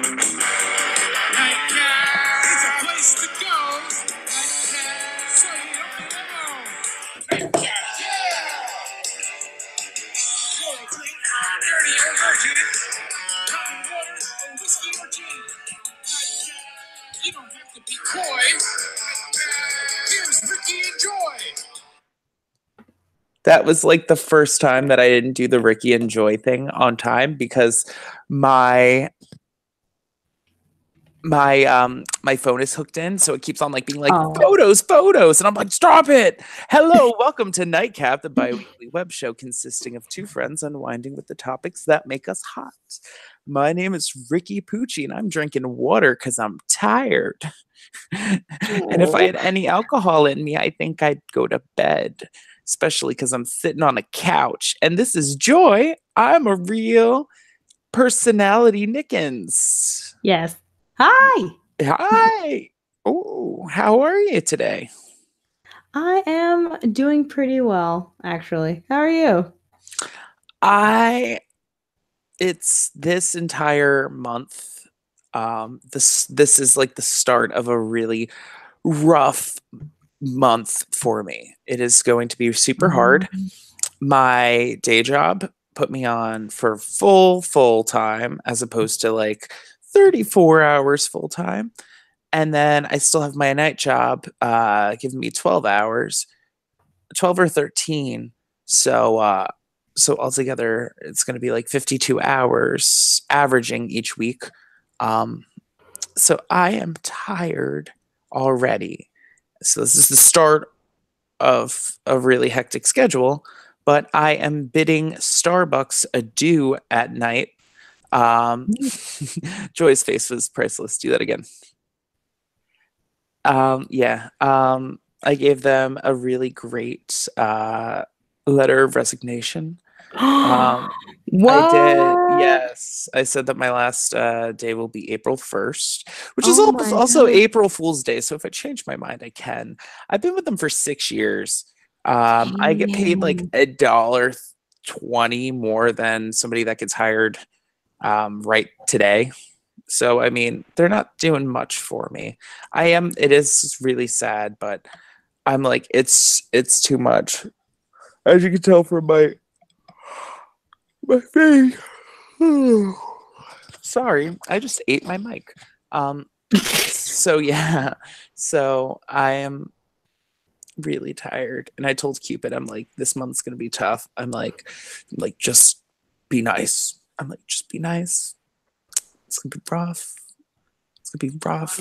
Nightcap is a place to go. Nightcap, so you don't know. Nightcap, yeah! You're a clean, dirty old virgin. Hot water, or whiskey or gin. Nightcap, you don't have to be coy. Nightcap, here's Ricky and Joy. That was like the first time that I didn't do the Ricky and Joy thing on time because my phone is hooked in, so it keeps on like being like photos, and I'm like, stop it. Hello, welcome to Nightcap, the bi-weekly web show consisting of two friends unwinding with the topics that make us hot. My name is Ricky Pucci, and I'm drinking water because I'm tired. And if I had any alcohol in me, I think I'd go to bed, especially because I'm sitting on a couch. And this is Joy. I'm a real personality Nickens. Yes. Hi. Hi. Oh, how are you today? I am doing pretty well, actually. How are you? It's this entire month. This is like the start of a really rough month for me. It is going to be super hard. My day job put me on for full time as opposed to like 34 hours full time. And then I still have my night job giving me 12 hours, 12 or 13. So altogether it's going to be like 52 hours averaging each week. So I am tired already. So this is the start of a really hectic schedule, but I am bidding Starbucks adieu at night. Joy's face was priceless. Do that again. I gave them a really great letter of resignation. What? I did, yes. I said that my last day will be April 1st, which is also April Fool's Day. So if I change my mind, I can. I've been with them for 6 years. I get paid like $1.20 more than somebody that gets hired right today. So I mean, they're not doing much for me. It is really sad, but I'm like, it's too much. As you can tell from my face. Sorry, I just ate my mic. So yeah. So I am really tired. And I told Cupid, I'm like, this month's gonna be tough. I'm like, just be nice. I'm like, just be nice. It's gonna be rough. It's gonna be rough.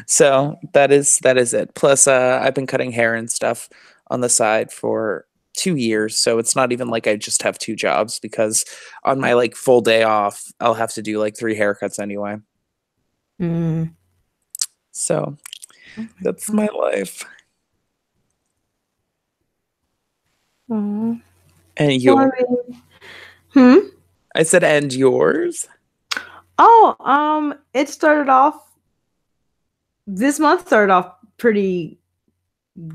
So that is it. Plus, I've been cutting hair and stuff on the side for 2 years, so it's not even like I just have 2 jobs because on my like full day off, I'll have to do like 3 haircuts anyway. So that's my life. Aww. And yours? I said, and yours? Oh, it started off. This month started off pretty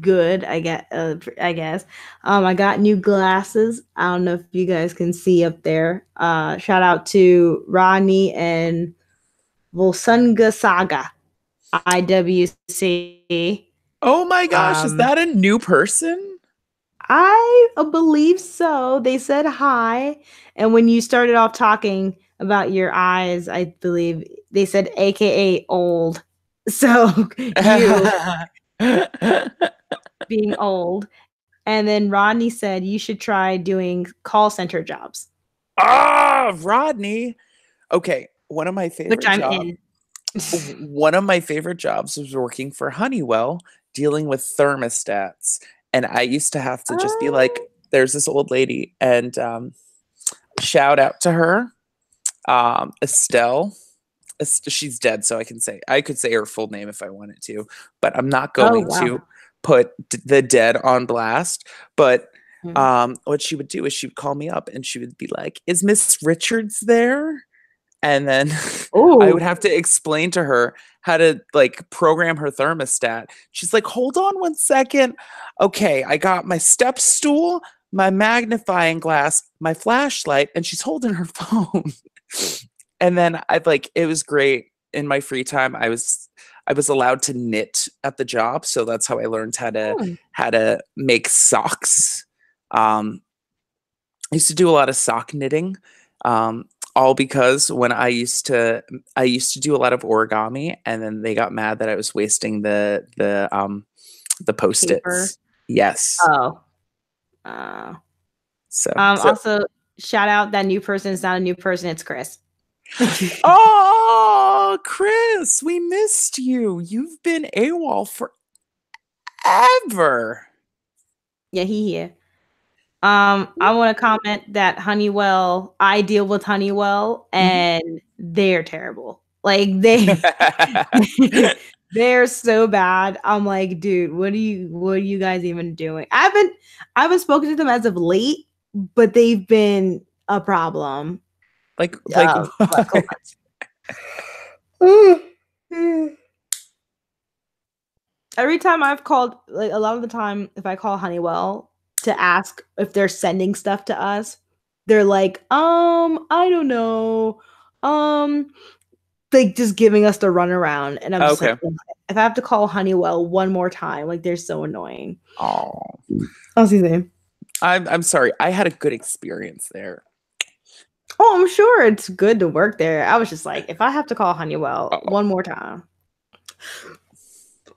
good, I guess. I got new glasses. I don't know if you guys can see up there. Shout out to Rodney and Volsunga Saga IWC. Oh my gosh, is that a new person? I believe so. They said hi, and when you started off talking about your eyes, I believe they said AKA old. So you being old. And then Rodney said you should try doing call center jobs. Rodney. Okay, one of my favorite one of my favorite jobs was working for Honeywell, dealing with thermostats. And I used to have to just be like, there's this old lady, and shout out to her, Estelle. She's dead, so I could say her full name if I wanted to, but I'm not going to put the dead on blast. But what she would do is she would call me up and she would be like, "Is Miss Richards there?" And then I would have to explain to her how to like program her thermostat. She's like, "Hold on 1 second. Okay, I got my step stool, my magnifying glass, my flashlight," and she's holding her phone. And then it was great in my free time. I was allowed to knit at the job, so that's how I learned how to make socks. I used to do a lot of sock knitting, all because when I used to do a lot of origami, and then they got mad that I was wasting the Post-its. Paper. Yes. Oh. So also shout out that new person. It's not a new person. It's Chris. Oh, Chris, we missed you. You've been AWOL forever. Yeah, he here. I want to comment that Honeywell, I deal with Honeywell, and they're terrible. Like they're so bad. I'm like, dude, what are you guys even doing? I haven't spoken to them as of late, but they've been a problem. Like every time I've called, like a lot of the time, if I call Honeywell to ask if they're sending stuff to us, they're like, I don't know. Like just giving us the runaround. And I'm just like, if I have to call Honeywell one more time, like they're so annoying. Oh. I'll see them. I'm sorry. I had a good experience there. Oh, I'm sure it's good to work there. I was just like, if I have to call Honeywell one more time.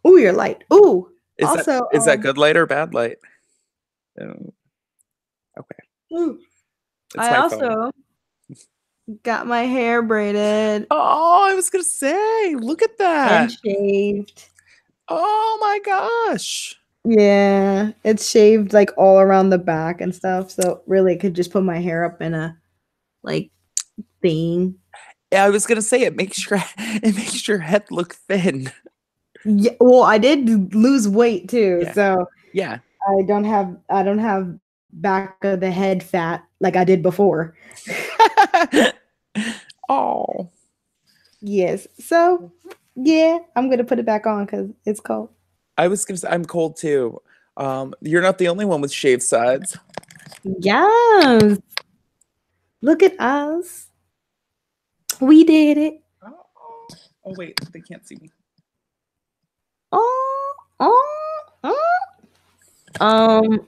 Ooh, you're light. Ooh. Is that good light or bad light? Okay. Ooh. I also got my hair braided. Oh, I was gonna say, look at that. And shaved. Oh my gosh. Yeah, it's shaved like all around the back and stuff. So really, I could just put my hair up in a thing. Yeah, I was gonna say it makes your head look thin. Yeah, well, I did lose weight too, so yeah, I don't have back of the head fat like I did before. Oh, yes. So yeah, I'm gonna put it back on because it's cold. I was gonna say I'm cold too. You're not the only one with shaved sides. Yes. Look at us. We did it. Oh wait, they can't see me.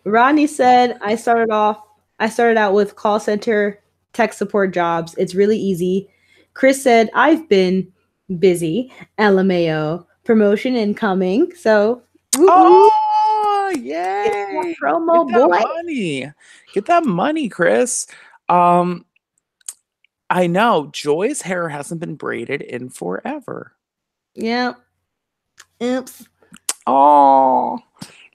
Rodney said I started out with call center tech support jobs. It's really easy. Chris said I've been busy. LMAO. Promotion incoming. So oh yay! Get promo boy. Money. Get that money, Chris. I know Joy's hair hasn't been braided in forever. Yeah. Oops. Oh,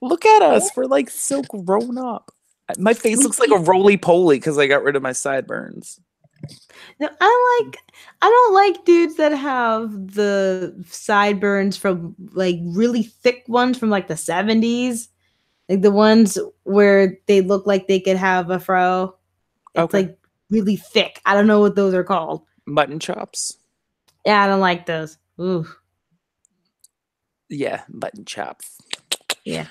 look at us. We're like so grown up. My face looks like a roly-poly because I got rid of my sideburns. No, I don't like dudes that have the sideburns from like really thick ones from like the 70s. Like the ones where they look like they could have a fro. It's like really thick. I don't know what those are called. Mutton chops. Yeah, I don't like those. Ooh. Yeah, mutton chops. Yeah.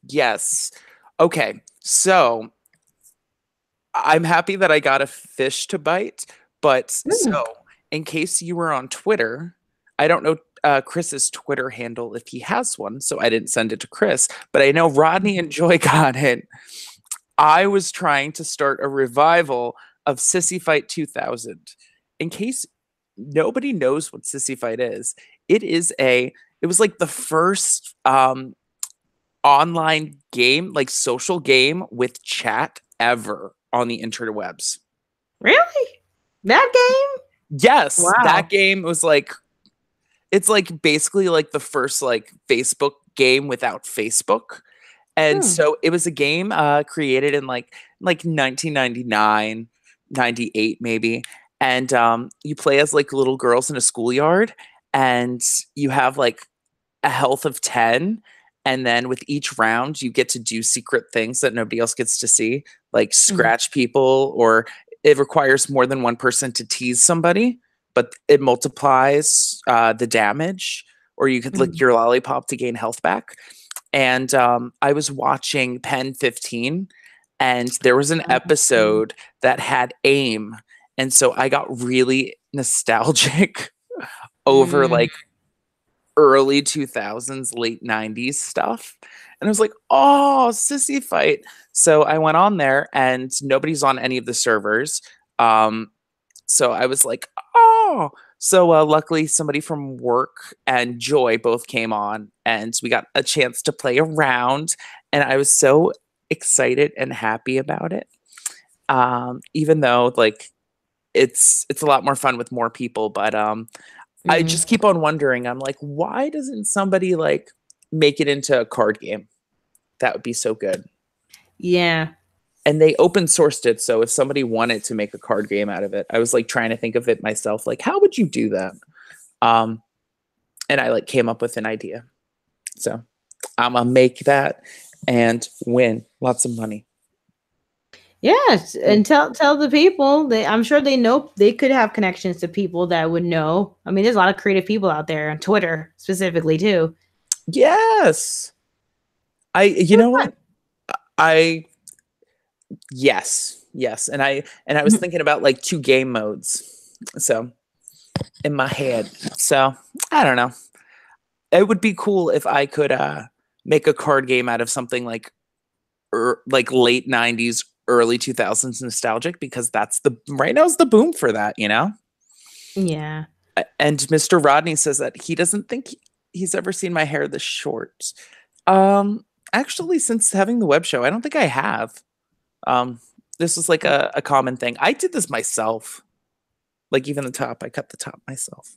Yes. Okay. So I'm happy that I got a fish to bite, but so in case you were on Twitter, I don't know Chris's Twitter handle if he has one, so I didn't send it to Chris, but I know Rodney and Joy got it. I was trying to start a revival of Sissy Fight 2000. In case nobody knows what Sissy Fight is, it was like the first online game, like social game with chat ever on the interwebs. Really? That game? Yes. Wow. That game was like, it's like basically like the first like Facebook game without Facebook. And so it was a game created in like 1999, 98 maybe. And you play as like little girls in a schoolyard, and you have like a health of 10. And then with each round, you get to do secret things that nobody else gets to see, like scratch people, or it requires more than one person to tease somebody, but it multiplies the damage, or you could lick your lollipop to gain health back. And I was watching Pen 15, and there was an episode that had aim, And so I got really nostalgic over like early 2000s, late 90s stuff. And I was like, oh, Sissy Fight. So I went on there and nobody's on any of the servers. So I was like, oh. So luckily somebody from work and Joy both came on and we got a chance to play around. And I was so excited and happy about it. Even though like it's a lot more fun with more people, but I just keep on wondering. I'm like, why doesn't somebody like make it into a card game? That would be so good. Yeah. And they open sourced it, so if somebody wanted to make a card game out of it, I was like trying to think of it myself. Like, how would you do that? And I like came up with an idea. So I'm gonna make that and win lots of money. Yes, and tell the people. I'm sure they know. They could have connections to people that would know. I mean, there's a lot of creative people out there on Twitter specifically too. Yes. You know what? Yes. And I was thinking about like 2 game modes. So in my head. So I don't know. It would be cool if I could make a card game out of something like late 90s, early 2000s nostalgic, because that's right now is the boom for that, you know? Yeah. And Mr. Rodney says that he doesn't think he's ever seen my hair this short. Actually, since having the web show, I don't think I have. This was like a common thing. I did this myself. Like even the top, I cut the top myself.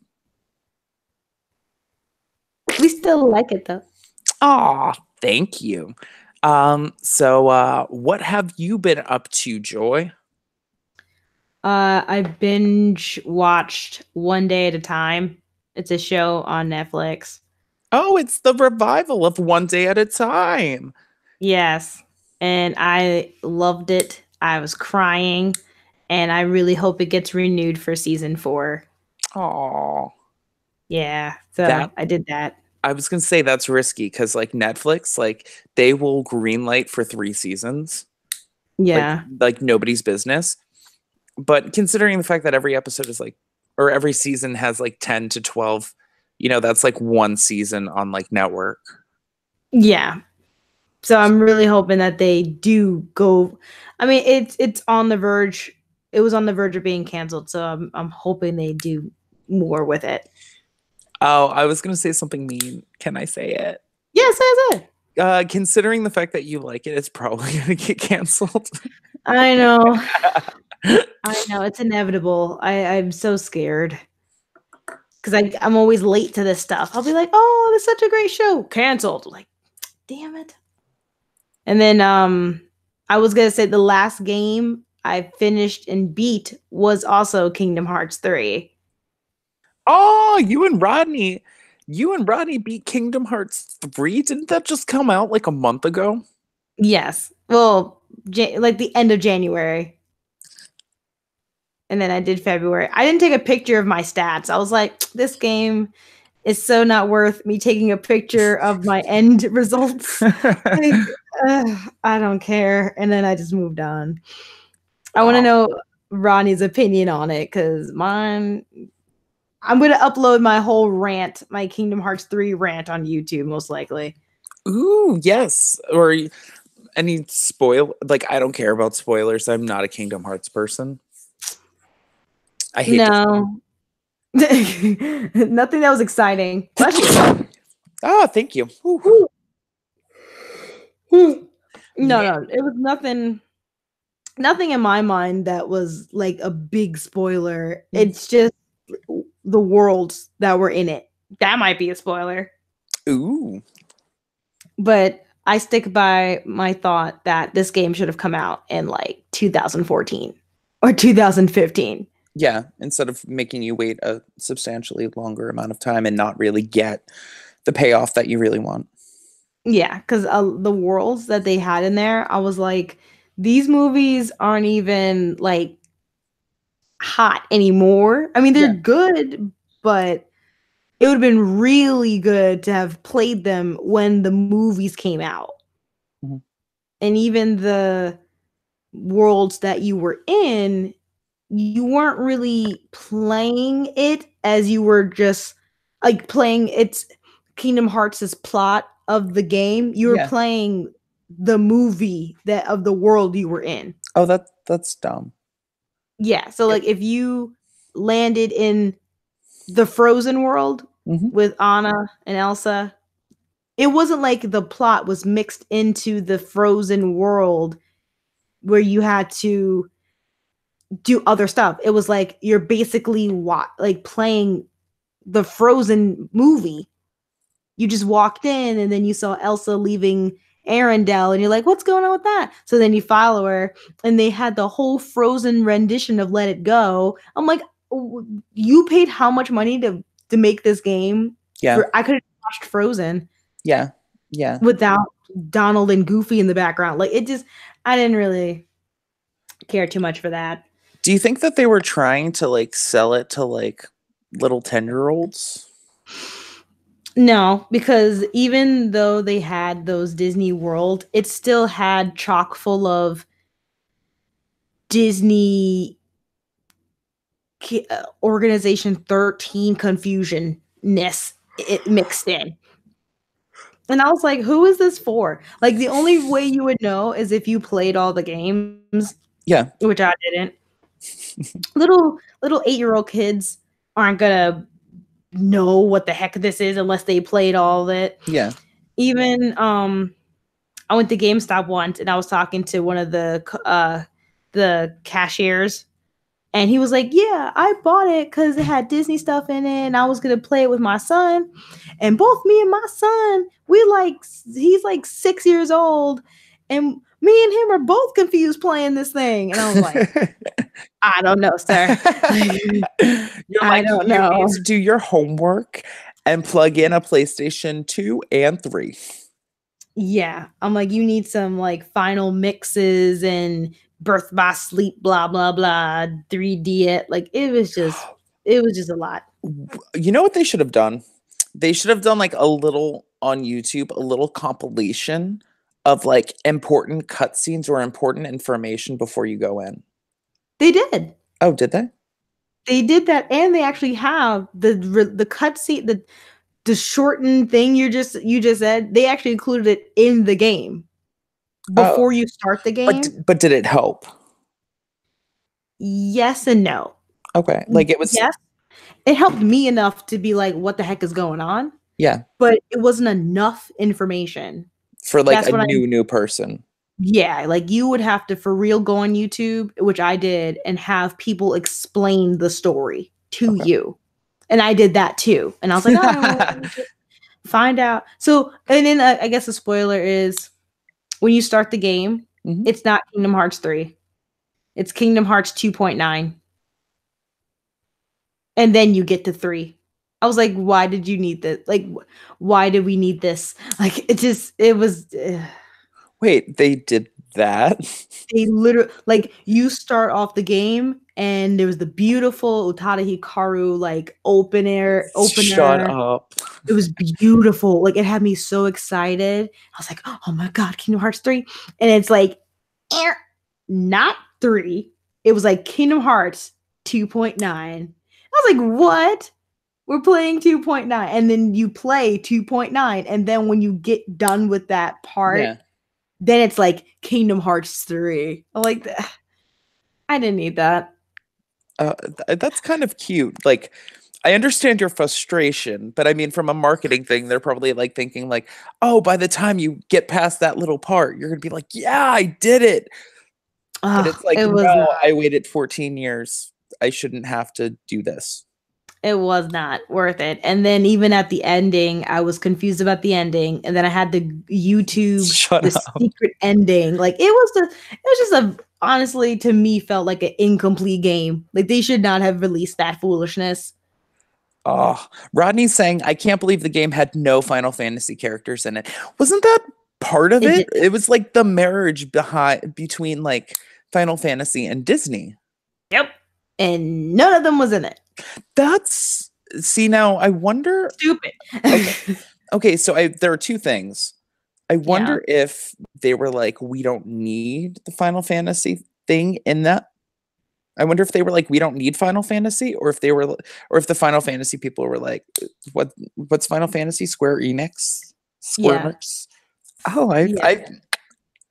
We still like it though. Aw, thank you. So what have you been up to, Joy? I binge watched One Day at a Time. It's a show on Netflix. Oh, it's the revival of One Day at a Time. Yes. And I loved it. I was crying. And I really hope it gets renewed for season 4. Aw. Yeah. So I did that. I was gonna say that's risky because like Netflix, like they will greenlight for 3 seasons. Yeah. Like nobody's business. But considering the fact that every episode is like, or every season has like 10 to 12, you know, that's like 1 season on like network. Yeah. So I'm really hoping that they do go. I mean, it's on the verge. It was on the verge of being canceled. So I'm hoping they do more with it. Oh, I was going to say something mean. Can I say it? Yes, say it. Considering the fact that you like it, it's probably going to get canceled. I know. I know. It's inevitable. I'm so scared. Because I'm always late to this stuff. I'll be like, oh, this is such a great show. Canceled. Like, damn it. And then I was going to say the last game I finished and beat was also Kingdom Hearts 3. Oh, you and Rodney beat Kingdom Hearts 3. Didn't that just come out like a month ago? Yes. Well, like the end of January. And then I did February. I didn't take a picture of my stats. I was like, this game is so not worth me taking a picture of my end results. Like, I don't care. And then I just moved on. I want to know Ronnie's opinion on it because mine. I'm going to upload my whole rant, my Kingdom Hearts 3 rant on YouTube, most likely. Ooh, yes. Or any like, I don't care about spoilers. I'm not a Kingdom Hearts person. I hate nothing that was exciting. Oh, thank you. No, it was nothing in my mind that was like a big spoiler. It's just the worlds that were in it. That might be a spoiler. Ooh. But I stick by my thought that this game should have come out in like 2014 or 2015. Yeah, instead of making you wait a substantially longer amount of time and not really get the payoff that you really want. Yeah, because the worlds that they had in there, I was like, these movies aren't even like hot anymore. I mean, they're good, but it would have been really good to have played them when the movies came out. And even the worlds that you were in you weren't really playing it as you were just like playing its Kingdom Hearts' plot of the game. You were Yeah. playing the movie that of the world you were in. Oh, that's dumb. Yeah. So like if you landed in the Frozen world with Anna and Elsa, it wasn't like the plot was mixed into the Frozen world where you had to do other stuff. It was like you're basically like playing the Frozen movie. You just walked in and then you saw Elsa leaving Arendelle and you're like, what's going on with that? So then you follow her and they had the whole Frozen rendition of Let It Go. I'm like, you paid how much money to make this game? Yeah. I could have watched Frozen. Yeah. Yeah. Without Donald and Goofy in the background. Like it just, I didn't really care too much for that. Do you think that they were trying to like sell it to like little 10-year-olds? No, because even though they had those Disney World, it still had chock full of Disney Organization 13 confusion-ness it mixed in. And I was like, who is this for? Like the only way you would know is if you played all the games. Yeah. Which I didn't. Little 8-year-old kids aren't gonna know what the heck this is unless they played all of it. Yeah. Even I went to GameStop once and I was talking to one of the cashiers and he was like, yeah, I bought it because it had Disney stuff in it and I was gonna play it with my son. And both me and my son, he's like 6 years old and me and him are both confused playing this thing. And I was like, I don't know, sir. I don't know. You need to do your homework and plug in a PlayStation 2 and 3. Yeah. I'm like, you need some like final mixes and Birth by Sleep, blah, blah, blah, 3D it. Like it was just a lot. You know what they should have done? They should have done like a little on YouTube, a little compilation of like important cutscenes or important information before you go in. They did. Oh, did they? They did that, and they actually have the cutscene, the shortened thing you just said. They actually included it in the game before you start the game. But did it help? Yes and no. Okay, like it was. Yes, it helped me enough to be like, "What the heck is going on?" Yeah, but it wasn't enough information for like a new person. Yeah, like you would have to for real go on YouTube, which I did, and have people explain the story to you. And I did that too. And I was like, oh, find out. So, and then I guess the spoiler is when you start the game, it's not Kingdom Hearts 3. It's Kingdom Hearts 2.9. And then you get to 3. I was like, why did you need this? Like, why did we need this? Like, it was... Wait, they did that? They literally, like, you start off the game and there was the beautiful Utada Hikaru, like, opener. Shut up. It was beautiful. Like, it had me so excited. I was like, oh my God, Kingdom Hearts 3. And it's like, not 3. It was like Kingdom Hearts 2.9. I was like, what? We're playing 2.9. And then you play 2.9. And then when you get done with that part, then it's like Kingdom Hearts 3. I'm like, I didn't need that. That's kind of cute. Like, I understand your frustration, but I mean, from a marketing thing, they're probably like thinking like, oh, by the time you get past that little part, you're going to be like, yeah, I did it. But it's like, no, I waited 14 years. I shouldn't have to do this. It was not worth it. And then even at the ending, I was confused about the ending. And then I had the YouTube secret ending. Like it was just honestly, to me, felt like an incomplete game. Like they should not have released that foolishness. Oh, Rodney's saying, I can't believe the game had no Final Fantasy characters in it. Wasn't that part of it? It was like the marriage between like Final Fantasy and Disney. Yep. And none of them was in it. See, now I wonder. Stupid. Okay, so there are two things. I wonder if they were like, we don't need the Final Fantasy thing in that. I wonder if they were like, we don't need Final Fantasy, or if they were, or if the Final Fantasy people were like, what's Final Fantasy? Square Enix, Square Yeah. Enix. Oh, Yeah.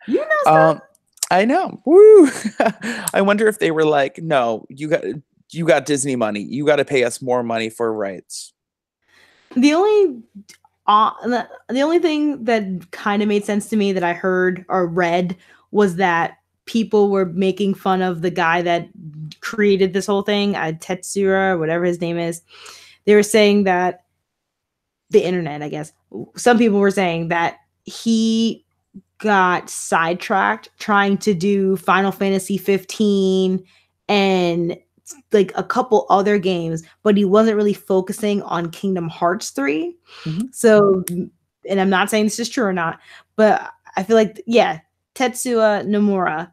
You know um, stuff. I know. Woo! I wonder if they were like, no, you got Disney money. You got to pay us more money for rights. The only the only thing that kind of made sense to me that I heard or read was that people were making fun of the guy that created this whole thing, Tetsura, whatever his name is. They were saying that the internet, I guess, some people were saying that he got sidetracked trying to do Final Fantasy 15 and like a couple other games, but he wasn't really focusing on Kingdom Hearts 3. Mm-hmm. So, and I'm not saying this is true or not, but I feel like, yeah, Tetsuya Nomura,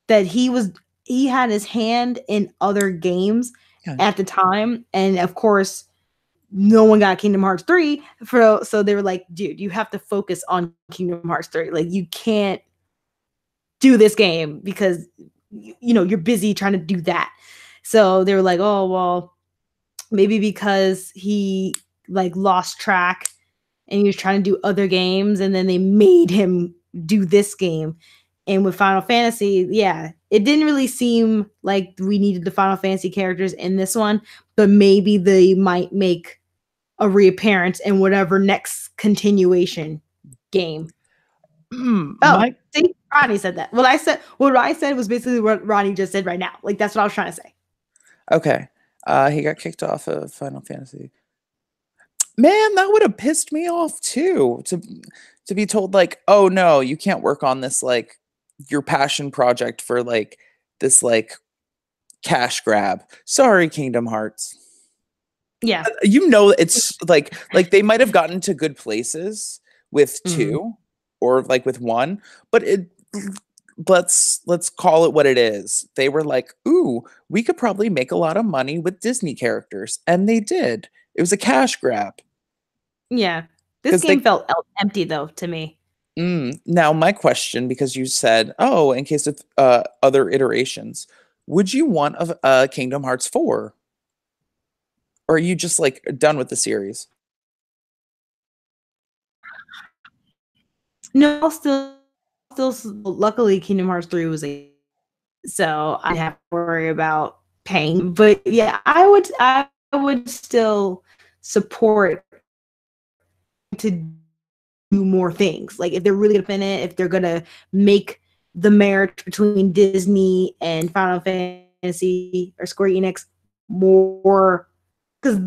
that he had his hand in other games at the time. And of course, no one got Kingdom Hearts 3 so they were like, dude, you have to focus on Kingdom Hearts 3. Like, you can't do this game because you know you're busy trying to do that. So they were like, oh well, maybe because he like lost track and he was trying to do other games, and then they made him do this game. And with Final Fantasy, yeah, it didn't really seem like we needed the Final Fantasy characters in this one, but maybe they might make a reappearance in whatever next continuation game. See, Ronnie said that. What I said was basically what Ronnie just said right now. Like, that's what I was trying to say. Okay. He got kicked off of Final Fantasy. Man, that would have pissed me off too. To be told like, oh no, you can't work on this like your passion project for like this like cash grab. Sorry, Kingdom Hearts. Yeah. You know, it's like they might have gotten to good places with 2 or like with 1, but let's call it what it is. They were like, ooh, we could probably make a lot of money with Disney characters, and they did. It was a cash grab. Yeah. This game felt empty though to me. Now my question, because you said, oh, in case of other iterations, would you want a Kingdom Hearts 4? Or are you just like done with the series? No, still, luckily Kingdom Hearts 3 was so I didn't have to worry about paying. But yeah, I would still support to do more things. Like, if they're really gonna fin it, if they're gonna make the marriage between Disney and Final Fantasy or Square Enix more, because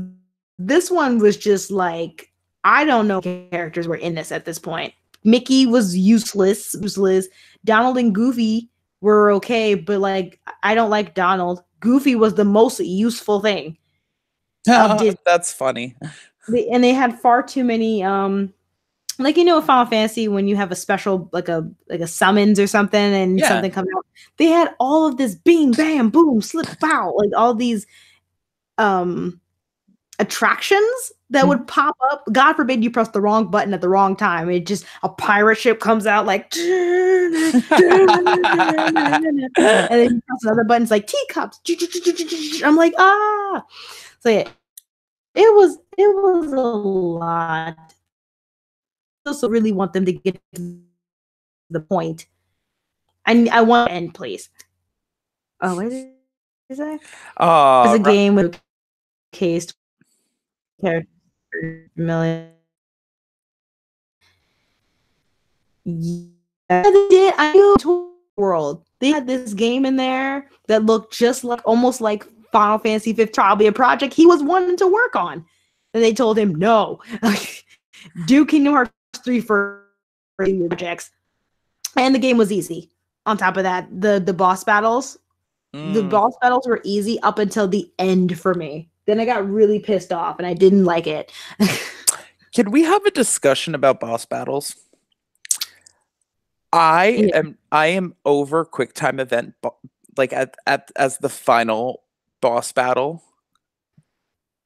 this one was just like, I don't know if characters were in this at this point. Mickey was useless. Donald and Goofy were okay, but like, I don't like Donald. Goofy was the most useful thing. That's funny. And they had far too many like, you know, Final Fantasy, when you have a special like a summons or something and something comes out, they had all of this bing bam boom slip bow, like all these attractions that would pop up. God forbid you press the wrong button at the wrong time. It just, a pirate ship comes out like and then you press another button, it's like teacups. I'm like, ah. So yeah, it was a lot. I also really want them to get to the point. I want to end, please. Oh, what is that? It's a game with case character million. Yeah, they did. I knew World. They had this game in there that looked just like, almost like Final Fantasy 15, probably a project he was wanting to work on, and they told him no. Do Kingdom Hearts 3 for projects. And the game was easy. On top of that, the boss battles, the boss battles were easy up until the end for me. Then I got really pissed off and I didn't like it. Can we have a discussion about boss battles? I am over QuickTime event like as the final boss battle.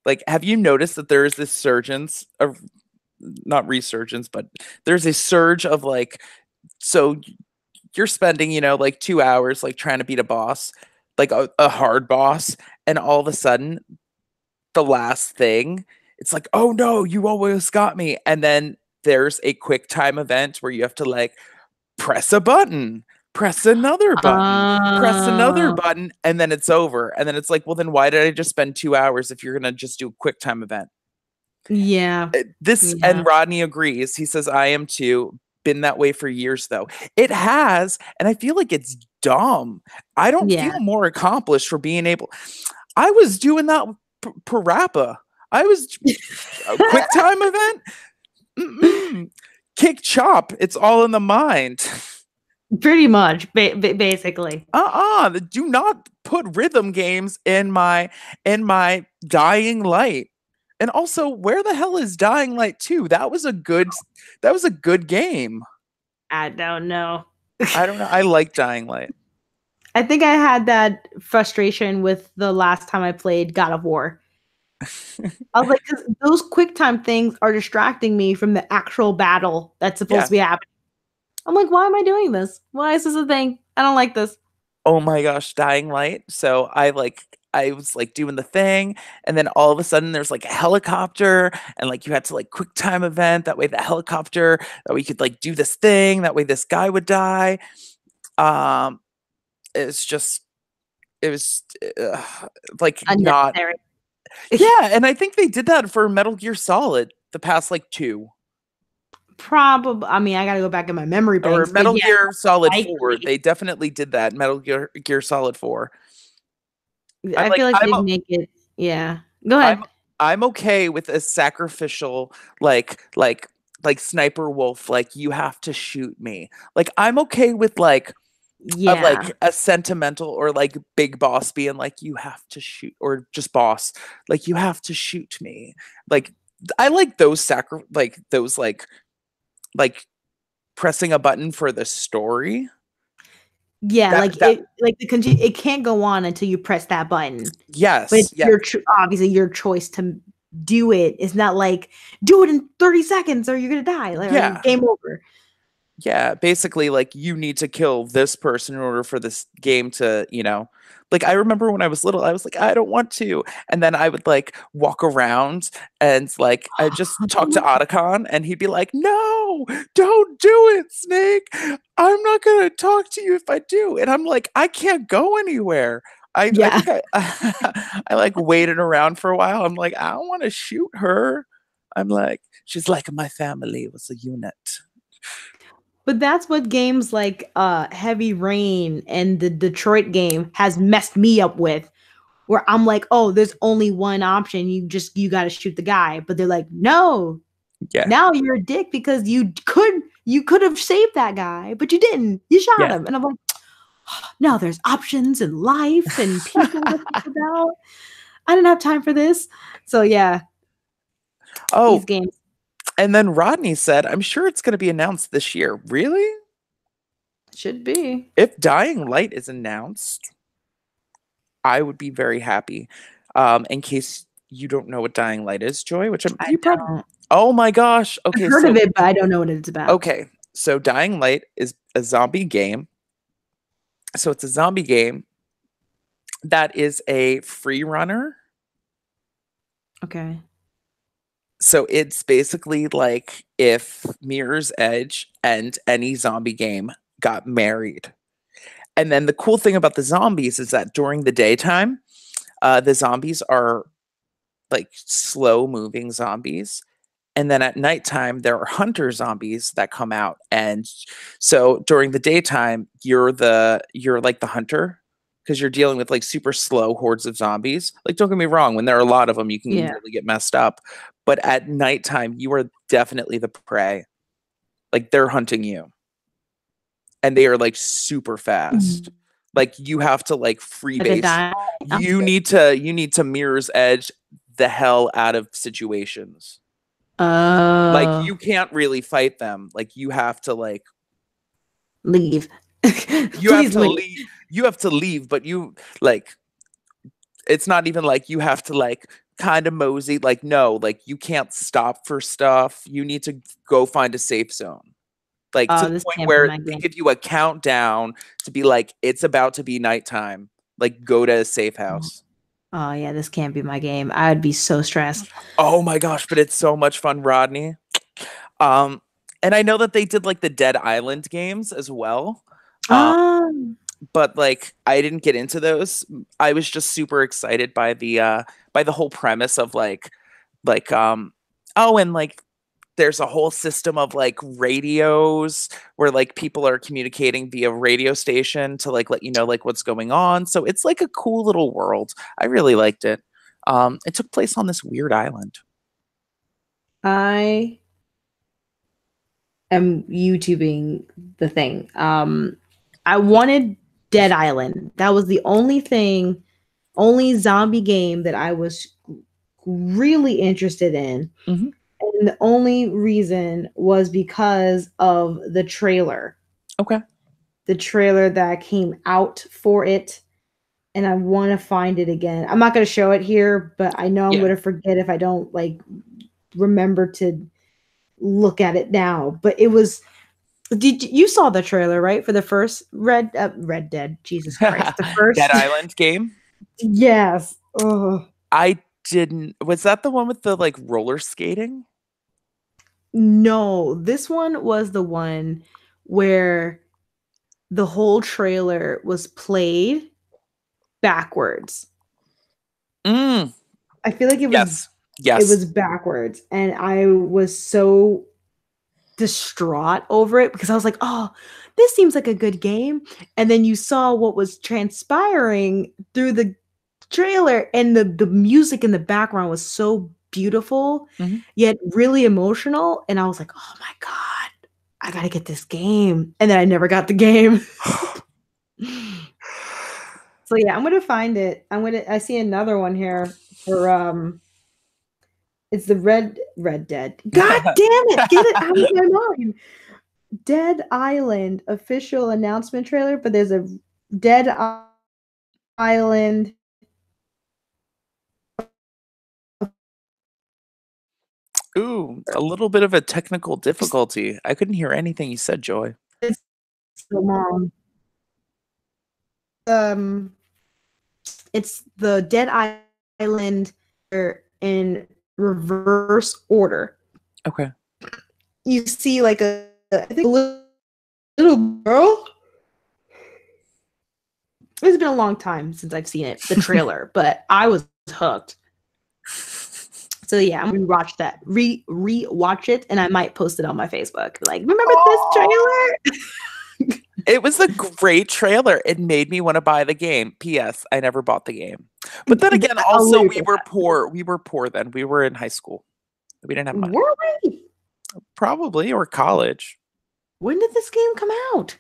Like, have you noticed that there is this surgence of, not resurgence, but there's a surge of like, so you're spending, you know, like 2 hours like trying to beat a boss. like a hard boss, and all of a sudden the last thing, it's like, oh no, you almost got me. And then there's a quick time event where you have to like press a button, press another button, and then it's over. And then it's like, well, then why did I just spend 2 hours if you're gonna just do a quick time event? Yeah. And Rodney agrees. He says, I am too. Been that way for years though. It has, and I feel like it's dumb. I don't feel more accomplished for being able. I was doing that Parappa. I was a quick time event. Kick chop. It's all in the mind. Pretty much, basically. Do not put rhythm games in my Dying Light. And also, where the hell is Dying Light 2? That was a good game. I don't know. I don't know. I like Dying Light. I think I had that frustration with the last time I played God of War. I was like, those quick time things are distracting me from the actual battle that's supposed to be happening. I'm like, why am I doing this? Why is this a thing? I don't like this. Oh my gosh, Dying Light. So I was like doing the thing, and then all of a sudden there's like a helicopter, and like you had to like quick time event. That way the helicopter, that we could like do this thing. That way this guy would die. It was like unnecessary. Yeah, and I think they did that for Metal Gear Solid, the past like 2. Probably. I mean, I gotta go back in my memory banks. Or Metal Gear Solid 4. They definitely did that. Metal Gear Solid 4. I feel like they make it. Yeah. Go ahead. I'm okay with a sacrificial like Sniper Wolf. Like, you have to shoot me. Like, I'm okay with like a sentimental or like big boss being like, you have to shoot, or just boss, like, you have to shoot me. Like, I like those like pressing a button for the story. Yeah, it can't go on until you press that button. Yes, but obviously your choice to do it. It's not like do it in 30 seconds or you're gonna die. Like, game over. Yeah, basically, like, you need to kill this person in order for this game to, like, I remember when I was little, I was like, I don't want to. And then I would like walk around and like, I just talk to Otacon, and he'd be like, no, don't do it, Snake. I'm not going to talk to you if I do. And I'm like, I can't go anywhere. I think I like waited around for a while. I'm like, I don't want to shoot her. I'm like, she's like, my family was a unit. But that's what games like Heavy Rain and the Detroit game has messed me up with, where I'm like, oh, there's only one option. You got to shoot the guy. But they're like, no, now you're a dick because you could have saved that guy, but you didn't. You shot him. And I'm like, oh, now there's options in life and people to think about. I didn't have time for this. So yeah. Oh, these games. And then Rodney said, I'm sure it's going to be announced this year. Really? Should be. If Dying Light is announced, I would be very happy. In case you don't know what Dying Light is, Joy, which you probably. Oh my gosh. Okay. I've heard of it, but I don't know what it's about. Okay. So Dying Light is a zombie game. So it's a zombie game that is a free runner. Okay. So it's basically like if Mirror's Edge and any zombie game got married. And then the cool thing about the zombies is that during the daytime, the zombies are like slow moving zombies. And then at nighttime, there are hunter zombies that come out. And so during the daytime, you're like the hunter, because you're dealing with like super slow hordes of zombies. Like, don't get me wrong, when there are a lot of them, you can really get messed up. But at nighttime, you are definitely the prey. Like, they're hunting you. And they are like super fast. Mm-hmm. Like, you have to like freebase. You need to Mirror's Edge the hell out of situations. Like, you can't really fight them. Like, you have to like leave. You have to leave. You have to leave, but you like, it's not even like you have to like kind of mosey. Like, no, like, you can't stop for stuff. You need to go find a safe zone. Like, to the point where they give you a countdown to be like, it's about to be nighttime. Like go to a safe house. Oh yeah, this can't be my game. I would be so stressed. Oh my gosh, but it's so much fun, Rodney. Um, and I know that they did like the Dead Island games as well. Um, But like I didn't get into those. I was just super excited by the whole premise of like oh, and like there's a whole system of like radios where like people are communicating via radio station to like let you know like what's going on. So it's like a cool little world. I really liked it. It took place on this weird island. I am YouTubing the thing. I wanted Dead Island. That was the only zombie game that I was really interested in. Mhm. And the only reason was because of the trailer. Okay. The trailer that came out for it. And I want to find it again. I'm not going to show it here, but I know I'm Yeah. going to forget if I don't like remember to look at it now. But it was. Did you saw the trailer, right, for the first Red Dead? Jesus Christ, the first Dead Island game? Yes. Ugh. I didn't. Was that the one with the like roller skating? No, this one was the one where the whole trailer was played backwards. Mm, I feel like yes. it Yes. was backwards, and I was so distraught over it because I was like, "Oh, this seems like a good game." And then you saw what was transpiring through the trailer, and the music in the background was so beautiful, Mhm. yet really emotional, and I was like, "Oh my god, I got to get this game." And then I never got the game. So yeah, I'm going to find it. I see another one here for it's the Red Dead. God damn it, get it out of my mind. Dead Island official announcement trailer, but there's a Dead Island. Ooh, a little bit of a technical difficulty. I couldn't hear anything you said, Joy. It's so long. Um, it's the Dead Island in reverse order. Okay. You see, like I think a little girl. It's been a long time since I've seen it, the trailer, but I was hooked. So yeah, I'm gonna rewatch it, and I might post it on my Facebook. Like, remember this trailer? It was a great trailer. It made me want to buy the game. P.S. I never bought the game. But then again, also we were poor. We were poor then. We were in high school. We didn't have money. Were we? Probably, or college. When did this game come out?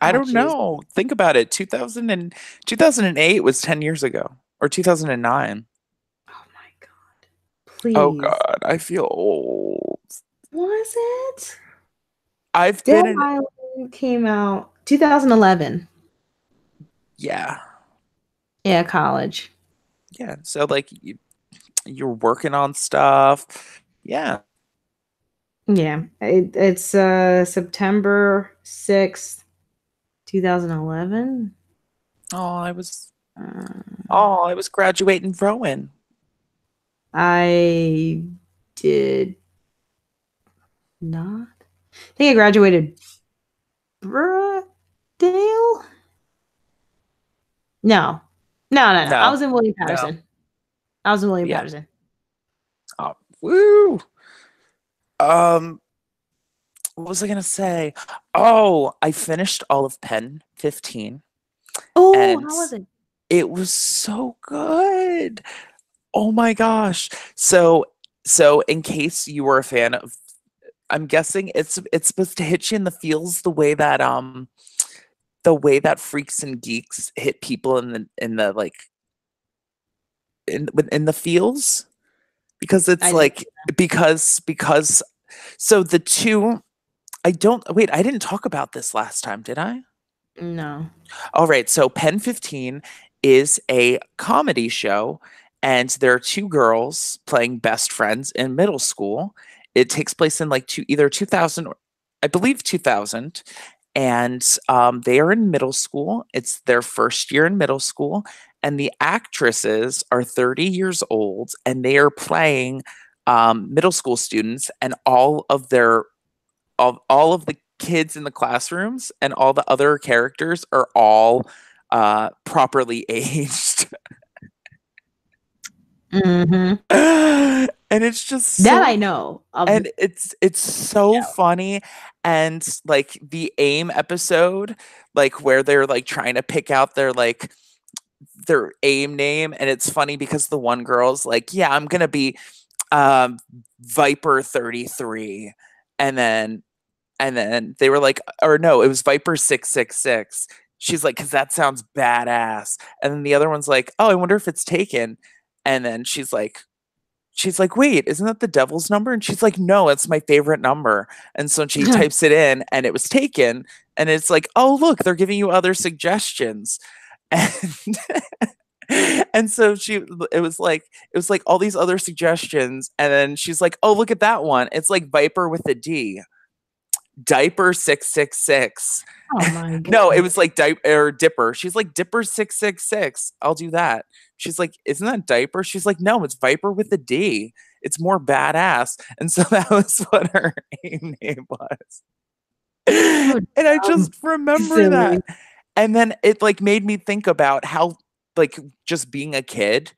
I don't know. Think about it. 2008 was 10 years ago. Or 2009. Oh my god. Please. Oh god, I feel old. Was it? I've Dead been in Island came out 2011. Yeah. Yeah, college. Yeah. So like you're working on stuff. Yeah. Yeah. It's September 6th, 2011. Oh, I was graduating Rowan. I did not. I think I graduated Dale. No. I was in William Patterson. No. I was in William Patterson. Oh, woo. What was I gonna say? Oh, I finished all of Pen 15. Oh, how was it? It was so good. Oh my gosh. So in case you were a fan of, I'm guessing it's supposed to hit you in the feels the way that Freaks and Geeks hit people in the like in the feels, because it's like because so the two I didn't talk about this last time, did I? No. All right, so Pen 15 is a comedy show, and there are two girls playing best friends in middle school. It takes place in like either 2000 or I believe 2000, and they are in middle school. It's their first year in middle school, and the actresses are 30 years old, and they are playing middle school students, and all of the kids in the classrooms and all the other characters are all properly aged. Mm-hmm. And it's just That I know. and it's so funny. And like the AIM episode, like where they're like trying to pick out their AIM name, and it's funny because the one girl's like, yeah, I'm gonna be Viper 33, and then they were like, or no, it was Viper 666. She's like, because that sounds badass. And then the other one's like, oh, I wonder if it's taken. And then she's like, wait, isn't that the devil's number? And she's like, no, it's my favorite number. And so she types it in, and it was taken. And it's like, oh, look, they're giving you other suggestions. And and so it was like all these other suggestions. And then she's like, oh, look at that one. It's like Viper with a D. Diaper 666. Oh my god. No, it was like Dipper. She's like, Dipper 666. I'll do that. She's like, isn't that diaper? She's like, no, it's Viper with a D. It's more badass. And so that was what her AIM name was. And I just remember that. And then it like made me think about how like just being a kid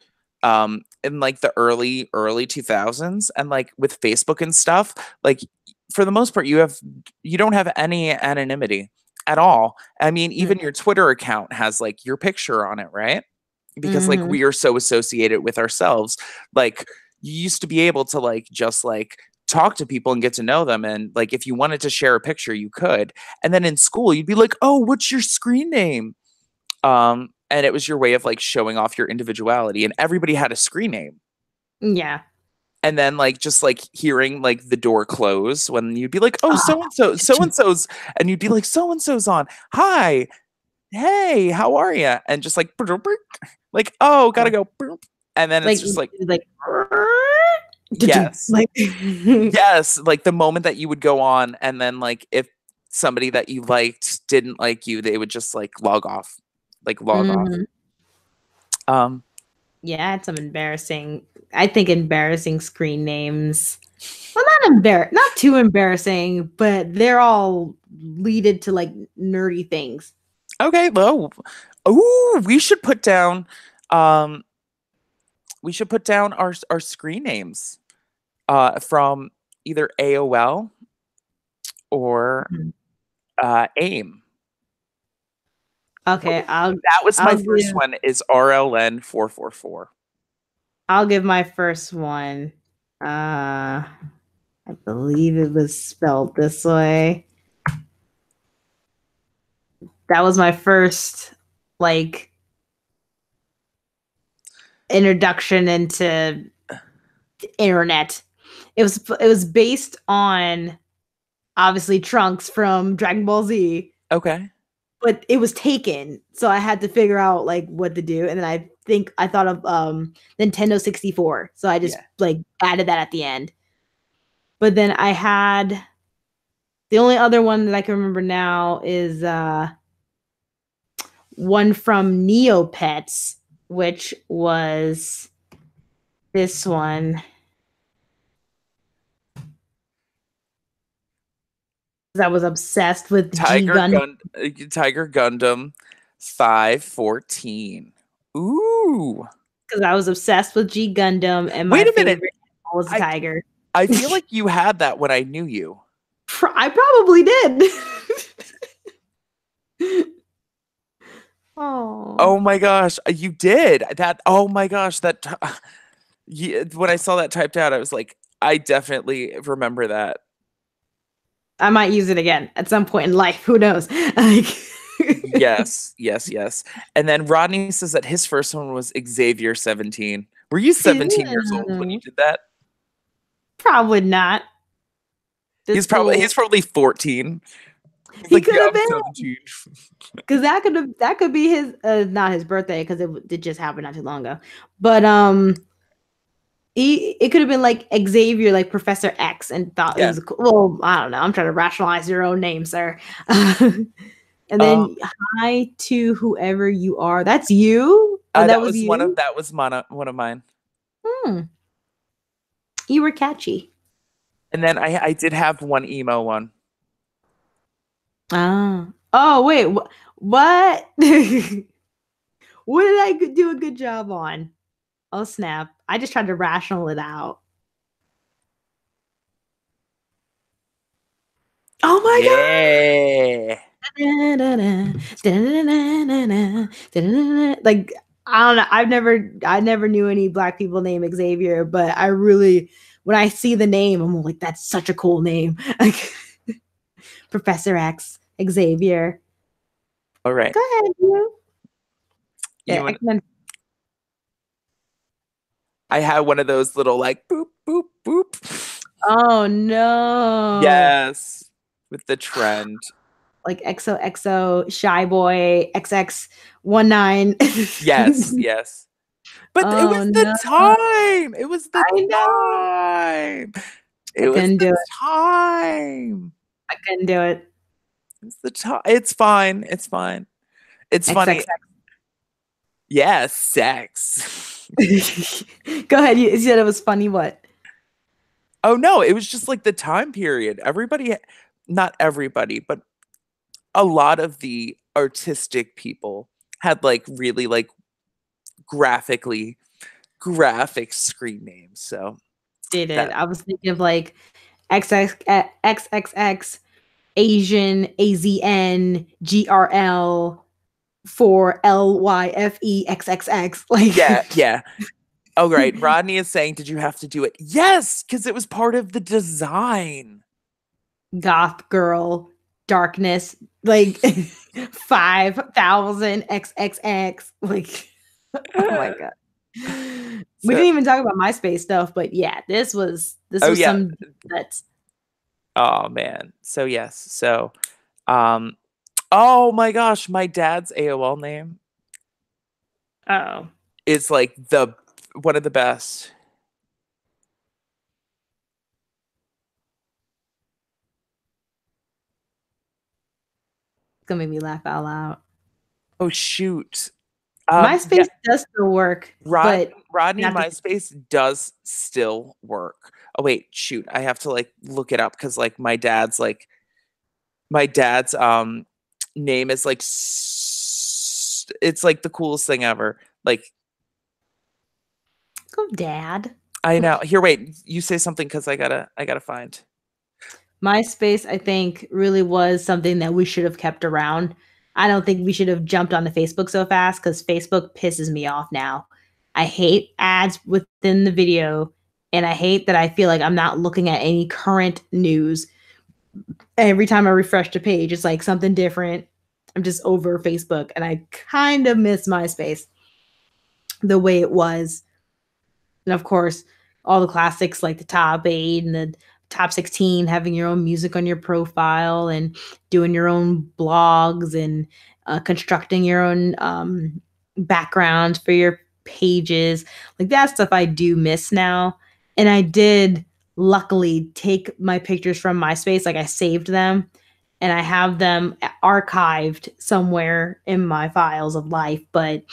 in like the early 2000s, and like with Facebook and stuff, like for the most part you don't have any anonymity at all. I mean, even your Twitter account has like your picture on it, right? Because like we are so associated with ourselves. Like you used to be able to like just like talk to people and get to know them, and like if you wanted to share a picture you could. And then in school you'd be like, oh, what's your screen name? And it was your way of like showing off your individuality, and everybody had a screen name. Yeah. And then like just like hearing like the door close when you'd be like, oh, so-and-so's, and you'd be like, so-and-so's on. Hi. Hey, how are you? And just like oh, gotta go. And then it's just like yes. Like yes, like the moment that you would go on, and then like if somebody that you liked didn't like you, they would just like log off. Yeah, I had some embarrassing screen names. Well, not too embarrassing, but they're all leaded to like nerdy things. Okay, well, we should put down our screen names from either AOL or AIM. Okay, that was my first one, is RLN 444. I'll give my first one. I believe it was spelled this way. That was my first like introduction into internet. It was based on obviously Trunks from Dragon Ball Z. Okay. But it was taken, so I had to figure out like what to do, and then I thought of Nintendo 64, so I just like added that at the end. But then I had the only other one that I can remember now is one from Neopets, which was this one. I was obsessed with Tiger Gundam 514. Ooh. Because I was obsessed with G Gundam, and my favorite was Tiger. I feel like you had that when I knew you. I probably did. Oh my gosh, you did that. Oh my gosh, that when I saw that typed out, I was like, I definitely remember that. I might use it again at some point in life. Who knows? Yes. And then Rodney says that his first one was Xavier 17. Were you 17 years old when you did that? Probably not. He's probably 14. He could have been. Because that could be his not his birthday, because it just happened not too long ago. But It could have been like Xavier, like Professor X, and thought it Yeah. was cool. Well, I don't know. I'm trying to rationalize your own name, sir. And Um, then hi to whoever you are. That's you? Oh, that that was was you? one of mine. Hmm. You were catchy. And then I did have one emo one. Ah. Oh, wait. What? What did I do a good job on? Oh, snap. I just tried to rational it out. Oh my God. Yeah. Like I don't know. I never knew any black people named Xavier, but I really, when I see the name, I'm like, that's such a cool name. Like Professor X, Xavier. All right. Go ahead, you. You Yeah, and X-Men. I had one of those little like boop boop boop. Oh no. Yes, with the trend. Like XOXO, Shy Boy, XX19. Yes, yes. But it Oh was the no. time. It was the I know. time. I It was couldn't the do it. time. I couldn't do it. It's the time. It's fine. It's fine. It's funny. XXX. Yes, sex. Go ahead. You said it was funny. What? Oh no, it was just like the time period. Everybody, not everybody, but a lot of the artistic people had like really like graphically graphic screen names. So Did it? that I was thinking of like XXX Asian AZN GRL for LYFEXXX. yeah, Like yeah. Oh right. Rodney is saying, did you have to do it? Yes, because it was part of the design. goth girl, darkness, like 5,000 XXX. Like, oh my God. We So didn't even talk about MySpace stuff, but yeah, this was oh yeah. some nuts. Oh man. So yes. So um oh my gosh, my dad's AOL name Oh, is like the one of the best. it's gonna make me laugh out loud. Oh shoot. Yeah, MySpace does still work, but Rodney not the MySpace does still work. Oh wait, shoot. I have to like look it up because like my dad's name is like it's like the coolest thing ever. Like go, Dad. I know. Here, wait. You say something because I gotta find. MySpace, I think, really was something that we should have kept around. I don't think we should have jumped onto Facebook so fast because Facebook pisses me off now. I hate ads within the video, and I hate that I feel like I'm not looking at any current news. Every time I refresh the page, it's like something different. I'm just over Facebook, and I kind of miss MySpace the way it was. And of course, all the classics like the top 8 and the top 16, having your own music on your profile and doing your own blogs and constructing your own background for your pages. Like that stuff I do miss now. And I did luckily take my pictures from MySpace, like I saved them and I have them archived somewhere in my files of life. But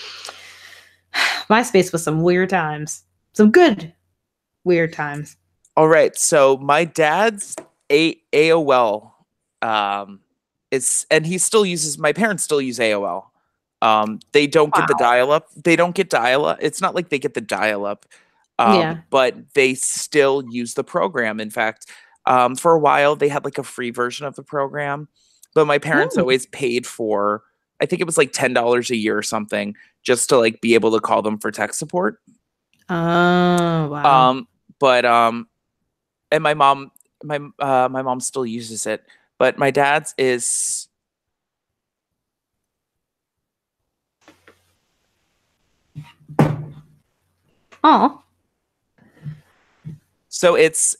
MySpace was some weird times, some good weird times. All right. So my dad's AOL is and he still uses my parents still use AOL. They don't get the Wow. dial up. They don't get dial up. It's not like they get the dial up. Yeah. But they still use the program. In fact, for a while they had like a free version of the program, but my parents Mm. always paid for I think it was like $10 a year or something just to like be able to call them for tech support. Oh, wow. Um, but and my mom still uses it, but my dad's is Oh, so it's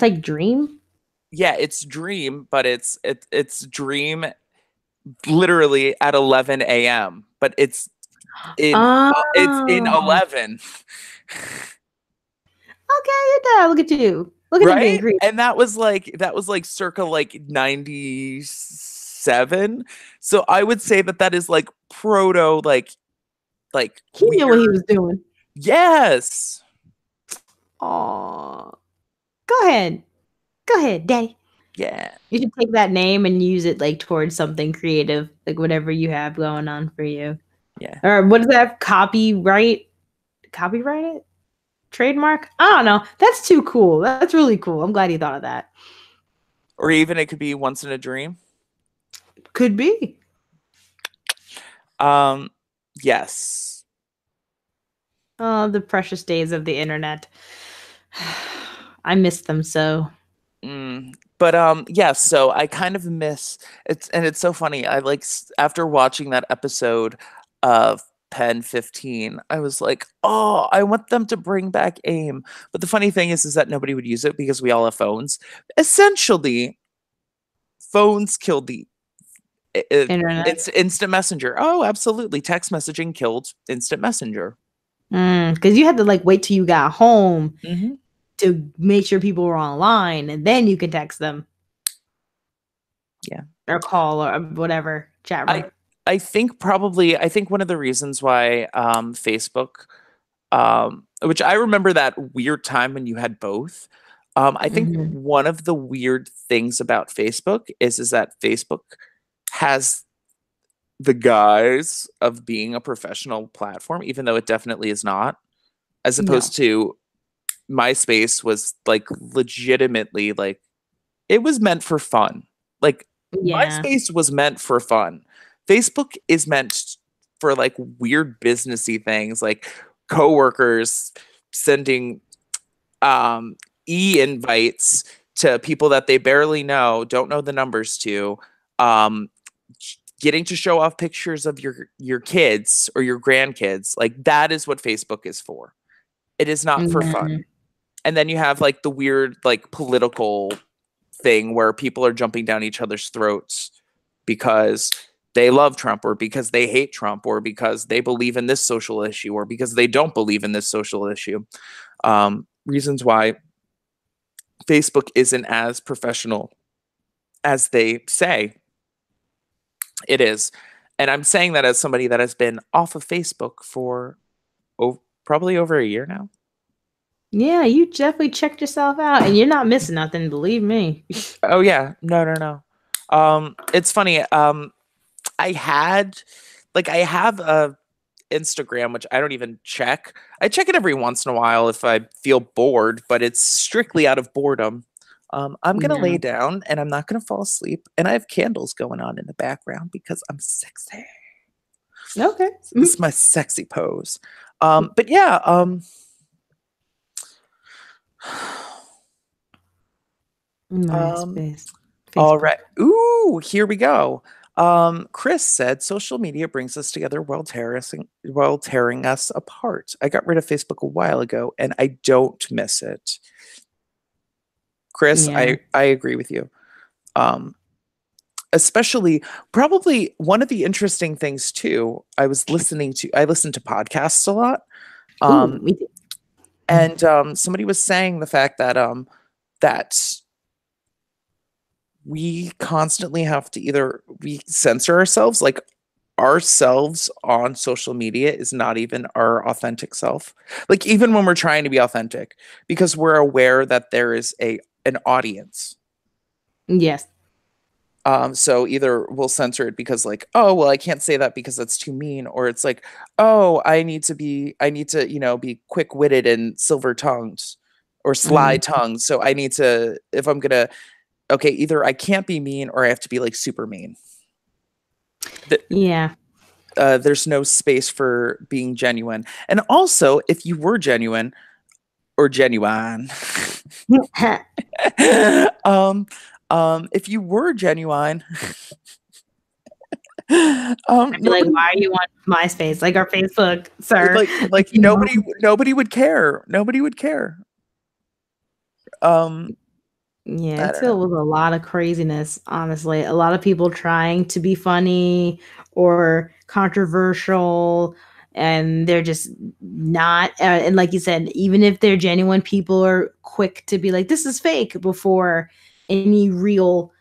like Dream. yeah, it's Dream, but it's Dream literally at 11 a.m. But it's It's in Oh. 11. Okay, you're done. Look at you. Look at him being Right? creepy. And that was like circa like 97. So I would say that is like proto like He knew what he weird. was doing. Yes. Oh. Go ahead. Go ahead, Daddy. Yeah. You should take that name and use it like towards something creative, like whatever you have going on for you. Yeah. Or what is that? Copyright it? Trademark? I don't know. That's too cool. That's really cool. I'm glad you thought of that. Or even it could be once in a dream. Could be. Yes. Oh, the precious days of the internet. I miss them so. But yeah, so I kind of miss it's, and it's so funny. I like after watching that episode of Pen 15, I was like, oh, I want them to bring back AIM. But the funny thing is that nobody would use it because we all have phones. Essentially, phones killed the Internet. it's instant messenger. Oh, absolutely. Text messaging killed instant messenger. Because you had to like wait till you got home Mm-hmm. to make sure people were online, and then you could text them. Yeah. Or call or whatever chat room. I think one of the reasons why Facebook, which I remember that weird time when you had both. I think one of the weird things about Facebook is that Facebook has the guise of being a professional platform, even though it definitely is not, as opposed to MySpace was like legitimately like it was meant for fun. Like MySpace was meant for fun. Facebook is meant for like weird businessy things, like coworkers sending e-invites to people that they barely know, don't know the numbers to, getting to show off pictures of your kids or your grandkids. Like that is what Facebook is for. It is not for fun. And then you have like the weird like political thing where people are jumping down each other's throats because they love Trump or because they hate Trump or because they believe in this social issue or because they don't believe in this social issue. Reasons why Facebook isn't as professional as they say it is. And I'm saying that as somebody that has been off of Facebook for probably over a year now. Yeah, you definitely checked yourself out, and you're not missing nothing, believe me. Oh yeah, no. It's funny. I have a Instagram, which I don't even check. I check it every once in a while if I feel bored, but it's strictly out of boredom. I'm gonna lay down and I'm not gonna fall asleep, and I have candles going on in the background because I'm sexy. Okay, this is my sexy pose. But yeah, MySpace. All right. Ooh, here we go. Chris said social media brings us together while tearing us apart. I got rid of Facebook a while ago and I don't miss it. Chris, I agree with you. Especially probably one of the interesting things too, I listen to podcasts a lot. Me too. And somebody was saying the fact that that we constantly have to we censor ourselves, like ourselves on social media is not even our authentic self. Like even when we're trying to be authentic, because we're aware that there is an audience. Yes. So either we'll censor it because like, oh, well, I can't say that because that's too mean. Or it's like, oh, I need to, be quick-witted and silver-tongued or sly-tongued. So I need to, if I'm going to, okay, either I can't be mean or I have to be like super mean. There's no space for being genuine. And also, if you were genuine or genuine, if you were genuine, I'd be like, why are you on MySpace? Like our Facebook, sir. Like nobody would care. Nobody would care. Yeah, it's filled with a lot of craziness, honestly. A lot of people trying to be funny or controversial and they're just not. And like you said, even if they're genuine, people are quick to be like, "This is fake," before any real.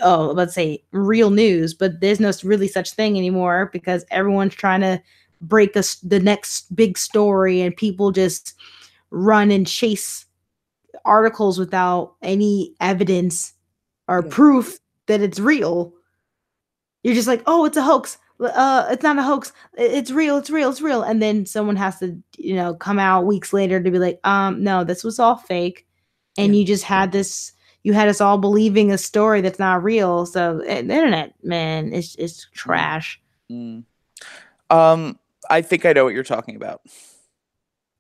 Oh, let's say real news, but there's no really such thing anymore because everyone's trying to break us the next big story, and people just run and chase articles without any evidence or Yeah. proof that it's real. You're just like, oh, it's a hoax. It's not a hoax. It's real. It's real. It's real. And then someone has to, come out weeks later to be like, no, this was all fake, and Yeah. you just had this. You had us all believing a story that's not real. So the internet, man, it's trash. Mm. I think I know what you're talking about.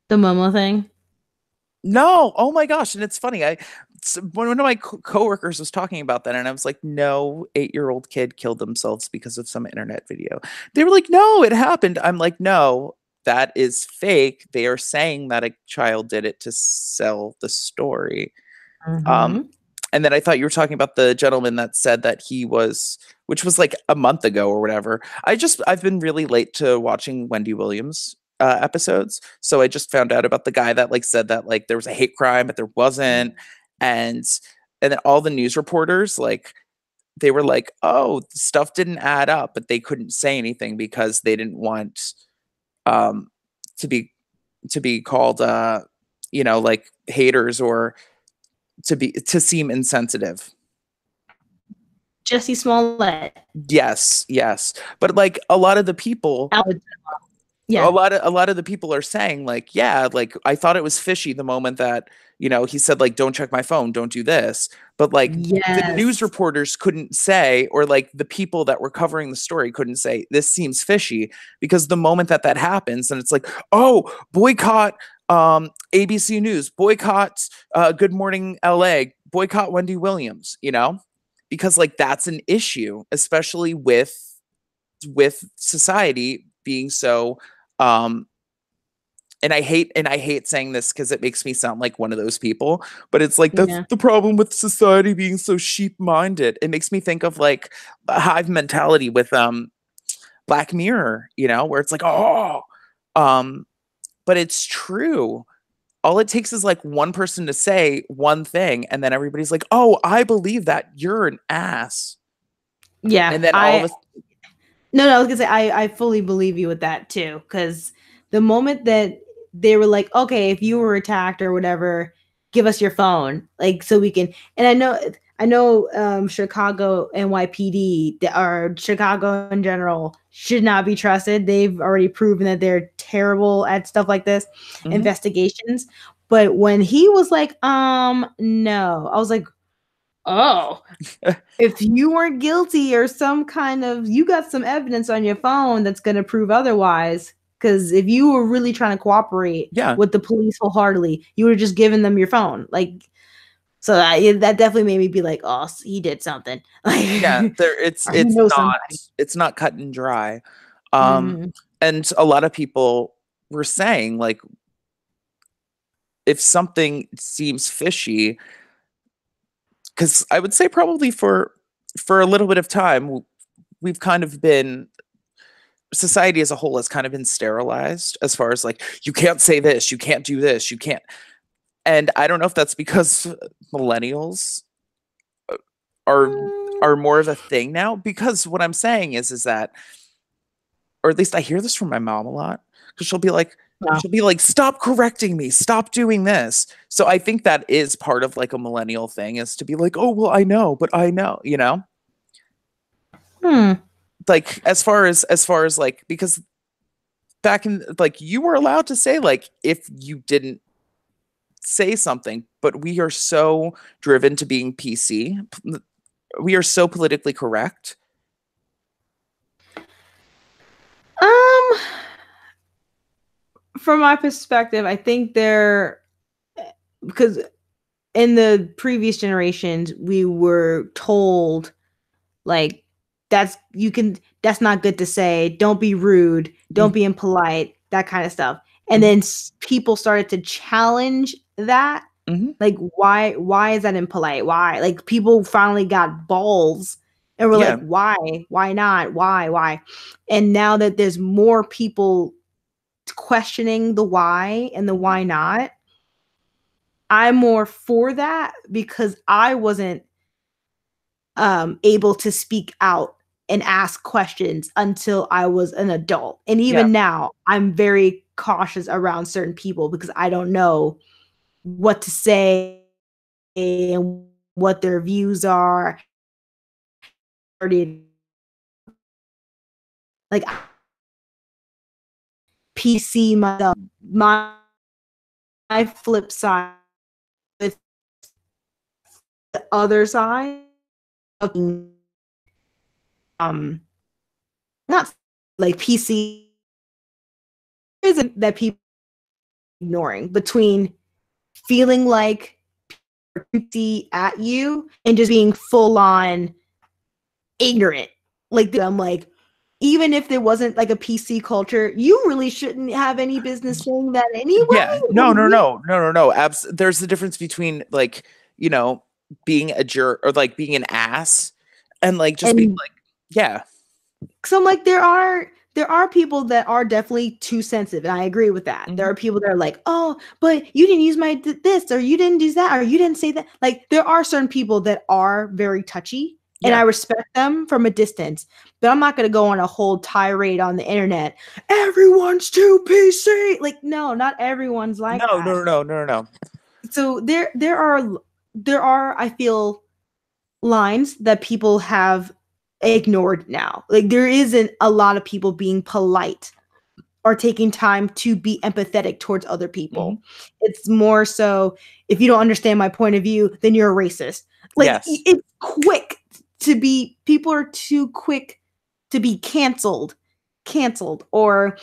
The Momo thing. No, oh my gosh, and it's funny. One of my coworkers was talking about that, and I was like, "No, 8-year-old kid killed themselves because of some internet video." They were like, "No, it happened." I'm like, "No, that is fake. They are saying that a child did it to sell the story." Um, Mm-hmm. and then I thought you were talking about the gentleman that said that he was, which was like a month ago or whatever. I've been really late to watching Wendy Williams episodes, so I just found out about the guy that like said that like there was a hate crime, but there wasn't, and then all the news reporters like they were like, oh, stuff didn't add up, but they couldn't say anything because they didn't want um to be called like haters or to seem insensitive. Jesse Smollett. Yes. But like a lot of the people Yeah. a lot of the people are saying like, yeah, like I thought it was fishy the moment that, he said like don't check my phone, don't do this. But like the news Yes. reporters couldn't say, or like the people that were covering the story couldn't say this seems fishy, because the moment that happens and it's like, oh, boycott ABC News, boycott Good Morning LA, boycott Wendy Williams, because like that's an issue, especially with society being so and I hate saying this because it makes me sound like one of those people, but it's like that's Yeah. the problem with society being so sheep-minded. It makes me think of like a hive mentality with Black Mirror, where it's like, oh, but it's true. All it takes is like one person to say one thing, and then everybody's like, oh, I believe that, you're an ass. Yeah. And then all of a No, I was gonna say I fully believe you with that too, because the moment that they were like, okay, if you were attacked or whatever, give us your phone, like so we can. And I know, Chicago NYPD or Chicago in general should not be trusted. They've already proven that they're terrible at stuff like this, investigations. But when he was like, no, I was like, oh, if you weren't guilty or some kind of, you got some evidence on your phone that's going to prove otherwise. Because if you were really trying to cooperate Yeah. with the police wholeheartedly, you would have just given them your phone. Like, so that definitely made me be like, oh, he did something. Like, yeah, it's not cut and dry. And a lot of people were saying like, if something seems fishy, because I would say probably for a little bit of time, we've kind of been, society as a whole has kind of been sterilized as far as like, you can't say this, you can't do this, you can't. And I don't know if that's because millennials are more of a thing now, because what I'm saying is that, or at least I hear this from my mom a lot, because she'll be like, stop correcting me, stop doing this. So I think that is part of like a millennial thing, is to be like, oh, well, I know, but I know, like as far as like, because back in like, you were allowed to say like if you didn't say something, but we are so driven to being PC. We are so politically correct. From my perspective, I think because in the previous generations, we were told like that's not good to say. Don't be rude. Don't be impolite. That kind of stuff. And then people started to challenge that. Like, why is that impolite? Why? Like, people finally got balls and were like, why not? Why? And now that there's more people questioning the why and the why not. I'm more for that because I wasn't able to speak out and ask questions until I was an adult. And even now, I'm very cautious around certain people because I don't know what to say and what their views are. Like PC myself, my flip side with the other side of not like PC isn't that people ignoring between feeling like people at you and just being full on ignorant. Like I'm like, even if there wasn't like a PC culture, you really shouldn't have any business saying that anyway. Yeah. No. There's the difference between like, you know, being a jerk or like being an ass and like just being like, yeah. So I'm like, there are people that are definitely too sensitive, and I agree with that. There are people that are like, oh, but you didn't use my this, or you didn't do that, or you didn't say that. Like, there are certain people that are very touchy, and I respect them from a distance. But I'm not going to go on a whole tirade on the internet. Everyone's too PC. Like, no, not everyone's like that. No. So there are I feel lines that people have ignored now. Like there isn't a lot of people being polite or taking time to be empathetic towards other people. It's more so if you don't understand my point of view, then you're a racist. Like it's quick to be, people are too quick to be canceled or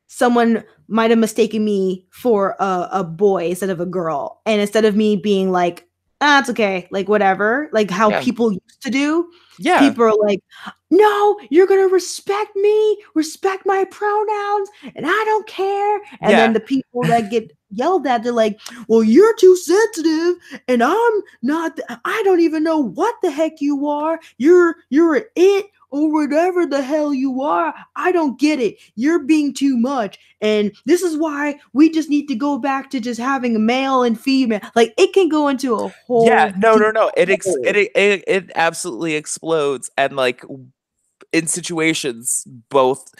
someone might have mistaken me for a boy instead of a girl, and instead of me being like, it's okay, like whatever, like how people used to do, people are like, no, you're gonna respect me, respect my pronouns, and I don't care. And then the people that get yelled at, they're like, well, you're too sensitive, and I'm not, I don't even know what the heck you are, you're an it or whatever the hell you are. I don't get it. You're being too much. And this is why we just need to go back to just having a male and female. Like it can go into a whole. Yeah, no. It absolutely explodes. And like in situations, both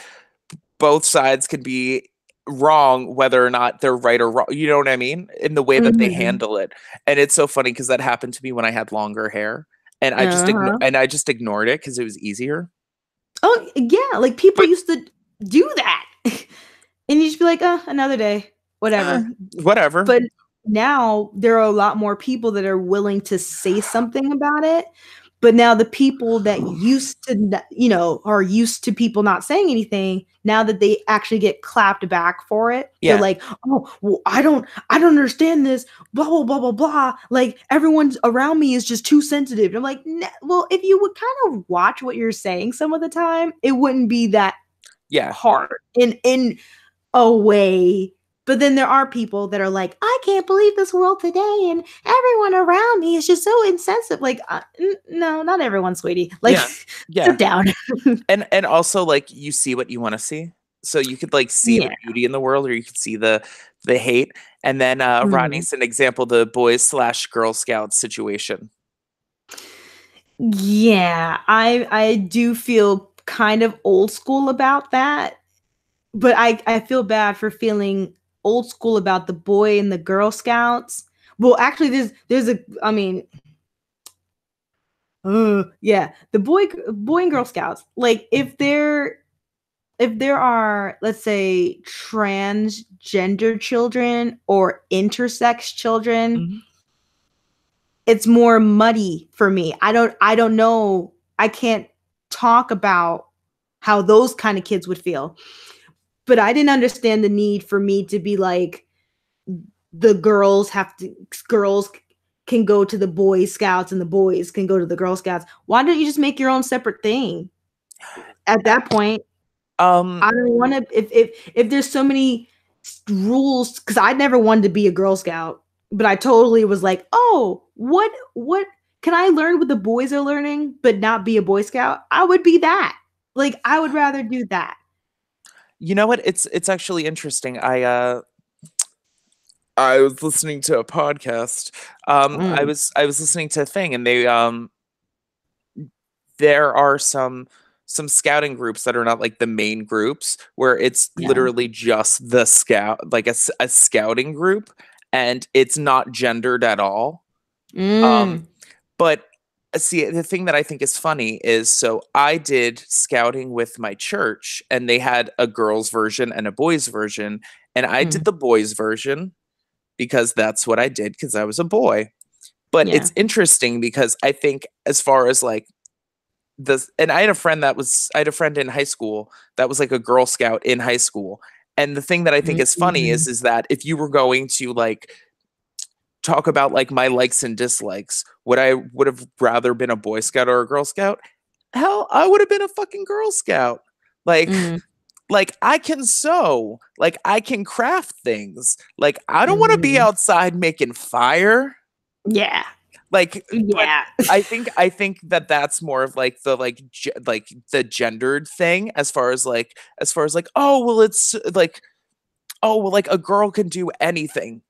sides can be wrong, whether or not they're right or wrong. You know what I mean? In the way that they handle it. And it's so funny because that happened to me when I had longer hair. And I just ignored it because it was easier. Oh yeah, like people used to do that, and you just be like, another day, whatever, whatever. But now there are a lot more people that are willing to say something about it. But now the people that used to, are used to people not saying anything, now that they actually get clapped back for it, they're like, oh, well, I don't understand this, blah, blah, blah, blah, blah. Like everyone around me is just too sensitive. And I'm like, well, if you would kind of watch what you're saying some of the time, it wouldn't be that hard in a way. But then there are people that are like, I can't believe this world today, and everyone around me is just so insensitive. Like, no, not everyone, sweetie. Like, sit down. and also, like, you see what you want to see. So you could like see the beauty in the world, or you could see the hate. And then Rodney's an example, the boys/Girl Scouts situation. Yeah, I do feel kind of old school about that, but I feel bad for feeling old school about the boy and the Girl Scouts. Well, actually, there's a, I mean, the boy and Girl Scouts. Like if there are, let's say, transgender children or intersex children, it's more muddy for me. I don't know. I can't talk about how those kind of kids would feel. But I didn't understand the need for me to be like, girls can go to the Boy Scouts and the boys can go to the Girl Scouts. Why don't you just make your own separate thing? At that point, I don't want to. If there's so many rules, because I never wanted to be a Girl Scout, but I totally was like, oh, what can I learn what the boys are learning, but not be a Boy Scout? I would be that. Like, I would rather do that. You know what? It's actually interesting. I was listening to a podcast. Mm, I was listening to a thing, and there are some scouting groups that are not like the main groups where it's yeah. literally just the scout, like a scouting group, and it's not gendered at all. Um, Mm, but see, the thing that I think is funny is so I did scouting with my church, and they had a girls' version and a boys' version, and I did mm, the boys' version because that's what I did because I was a boy. But yeah. it's interesting because I think as far as like this, and I had a friend in high school that was like a Girl Scout in high school. And the thing that I think is funny Mm, is that if you were going to like talk about like my likes and dislikes, would have rather been a Boy Scout or a Girl Scout? Hell, I would have been a fucking Girl Scout. Like mm, like I can sew, like I can craft things. Like I don't want to be mm. outside making fire. Yeah. Like but Yeah. I think that that's more of like the like the gendered thing as far as like oh well it's like oh well like a girl can do anything,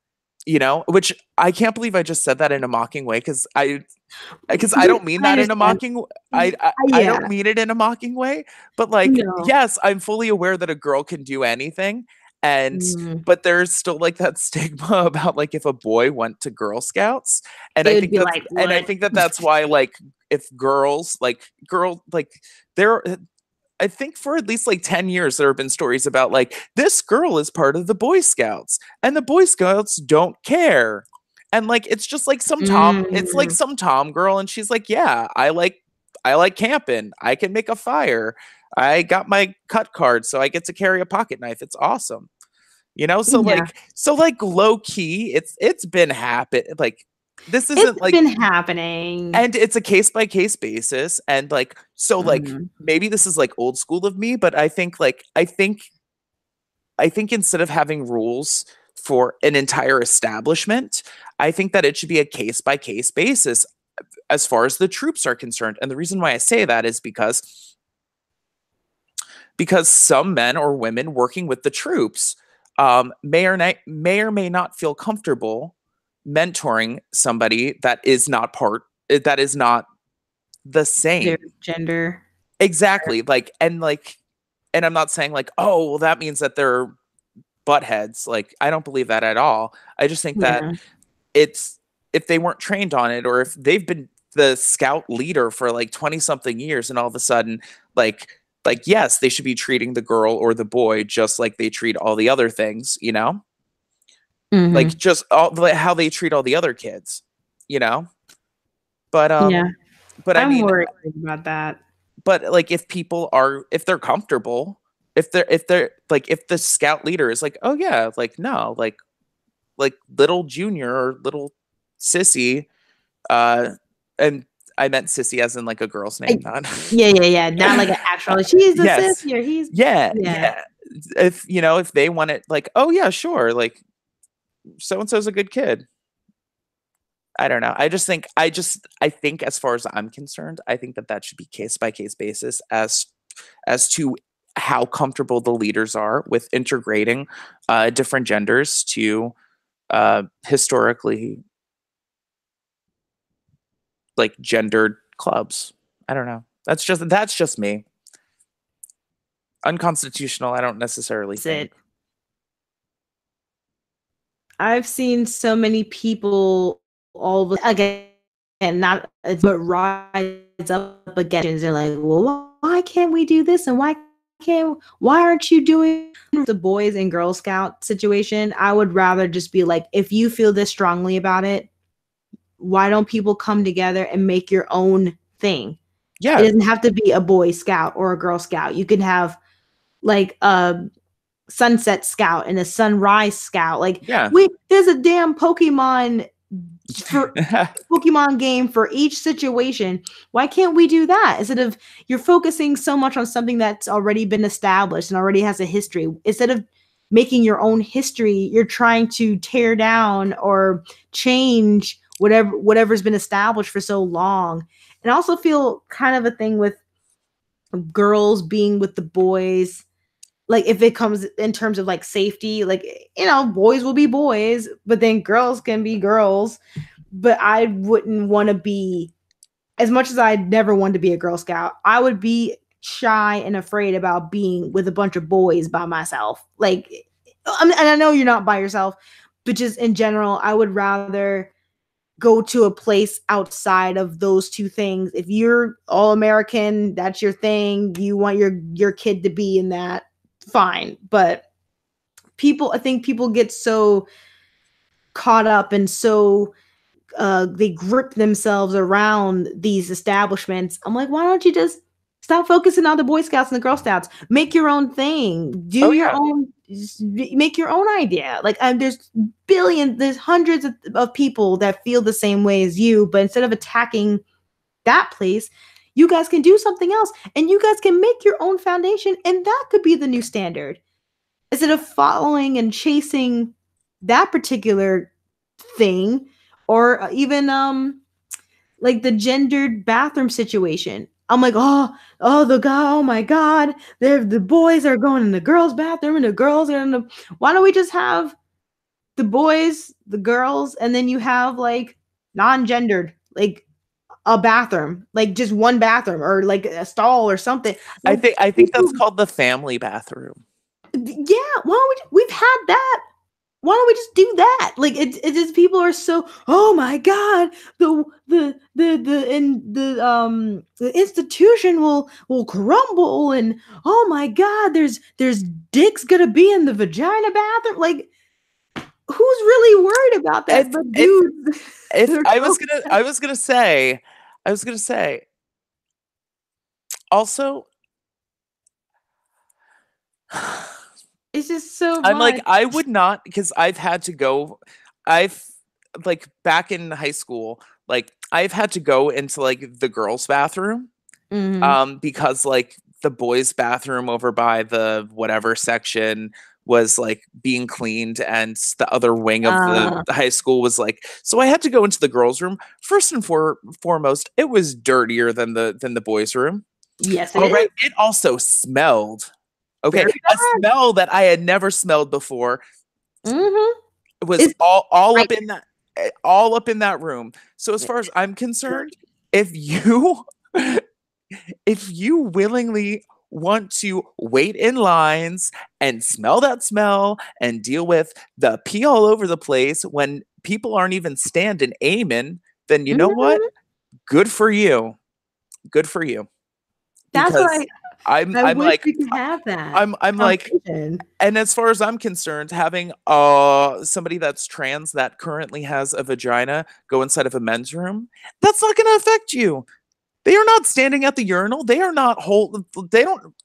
you know, which I can't believe I just said that in a mocking way because I Dude, don't mean I that in a understand. mocking I Yeah. don't mean it in a mocking way, but like No. yes, I'm fully aware that a girl can do anything, and Mm. but there's still like that stigma about like if a boy went to Girl Scouts, They would be like, and I what? think that that's why like if girls like there I think for at least like 10 years there have been stories about like this girl is part of the Boy Scouts and the Boy Scouts don't care. And like it's just like it's like Mm. some Tom girl and she's like, "Yeah, I like camping. I can make a fire. I got my cut card so I get to carry a pocket knife. It's awesome." You know? Yeah. So like low key, it's been happen like this isn't It's like been happening. and it's a case by case basis and like so like Mhm. maybe this is like old school of me but I think instead of having rules for an entire establishment, I think that it should be a case by case basis as far as the troops are concerned. And the reason why I say that is because some men or women working with the troops may or may not feel comfortable mentoring somebody that is not the Their same. gender. Exactly. And I'm not saying like, oh, well, that means that they're butt heads. Like, I don't believe that at all. I just think that Yeah. it's if they weren't trained on it or if they've been the scout leader for like 20 something years and all of a sudden yes, they should be treating the girl or the boy just like they treat all the other things, you know? Like Hmm. just how they treat all the other kids, you know? But Yeah. but I I'm mean worried about that. but like if they're comfortable, if they're like if the scout leader is like, "Oh yeah, like no, like little junior or little sissy," uh and I meant sissy as in like a girl's name, I, not yeah, yeah, yeah. Not like an actual. She's the sis yes. here. He's Yeah, yeah. yeah. If you know, if they want it like, "Oh yeah, sure, like so and so's a good kid." I don't know. I think as far as I'm concerned, I think that that should be case by case basis as to how comfortable the leaders are with integrating different genders to historically like gendered clubs. I don't know. That's just me. Unconstitutional, I don't necessarily That's think. it. I've seen so many people all again, not but rise up against. They're like, well, why can't we do this? And why aren't you doing the Boys and Girl Scout situation? I would rather just be like, if you feel this strongly about it, why don't people come together and make your own thing? It Yeah, doesn't have to be a Boy Scout or a Girl Scout. You can have like a Sunset Scout and a Sunrise Scout. Like yeah. there's a damn for Pokemon game for each situation. Why can't we do that instead of you're focusing so much on something that's already been established and already has a history? Instead of making your own history, you're trying to tear down or change whatever's been established for so long. And I also feel kind of a thing with girls being with the boys like if it comes in terms of like safety, like, you know, boys will be boys, but then girls can be girls. But I wouldn't want to be, as much as I never wanted to be a Girl Scout, I would be shy and afraid about being with a bunch of boys by myself. Like, and I know you're not by yourself, but just in general, I would rather go to a place outside of those two things. If you're all American, that's your thing. You want your kid to be in that, fine. But I think people get so caught up and so they grip themselves around these establishments. I'm like, why don't you just stop focusing on the Boy Scouts and the Girl Scouts? Make your own thing. Do your own. Make your own idea. Like, there's hundreds of people that feel the same way as you, but instead of attacking that place, you guys can do something else, and you guys can make your own foundation, and that could be the new standard. Instead of following and chasing that particular thing, or even like the gendered bathroom situation. I'm like, oh my god, the boys are going in the girls' bathroom and the girls are in the. Why don't we just have the boys, the girls, and then you have like non-gendered, like a bathroom, like just one bathroom or like a stall or something. Like, I think that's called the family bathroom. Yeah, why don't we've had that. Why don't we just do that? Like, it's just, people are so, oh my god, the institution will crumble, and oh my god, there's dicks gonna be in the vagina bathroom. Like, who's really worried about that? But dudes. I was gonna say also, it's just so I'm much. like, I would not, because I've had to go, like back in high school, like I've had to go into like the girls' bathroom, because like the boys' bathroom over by the whatever section was like being cleaned, and the other wing of the high school was like, so I had to go into the girls' room. First and foremost, it was dirtier than the boys' room. Yes, it also smelled. Okay, a smell that I had never smelled before. It was all up in that room. So as far as I'm concerned, if you willingly want to wait in lines and smell that smell and deal with the pee all over the place when people aren't even standing aiming, then you know what? Good for you. Good for you. That's because I I'm wish like, we could have that. I'm like, conversation. and as far as I'm concerned, having somebody that's trans that currently has a vagina go inside of a men's room, that's not going to affect you. They are not standing at the urinal. They are not that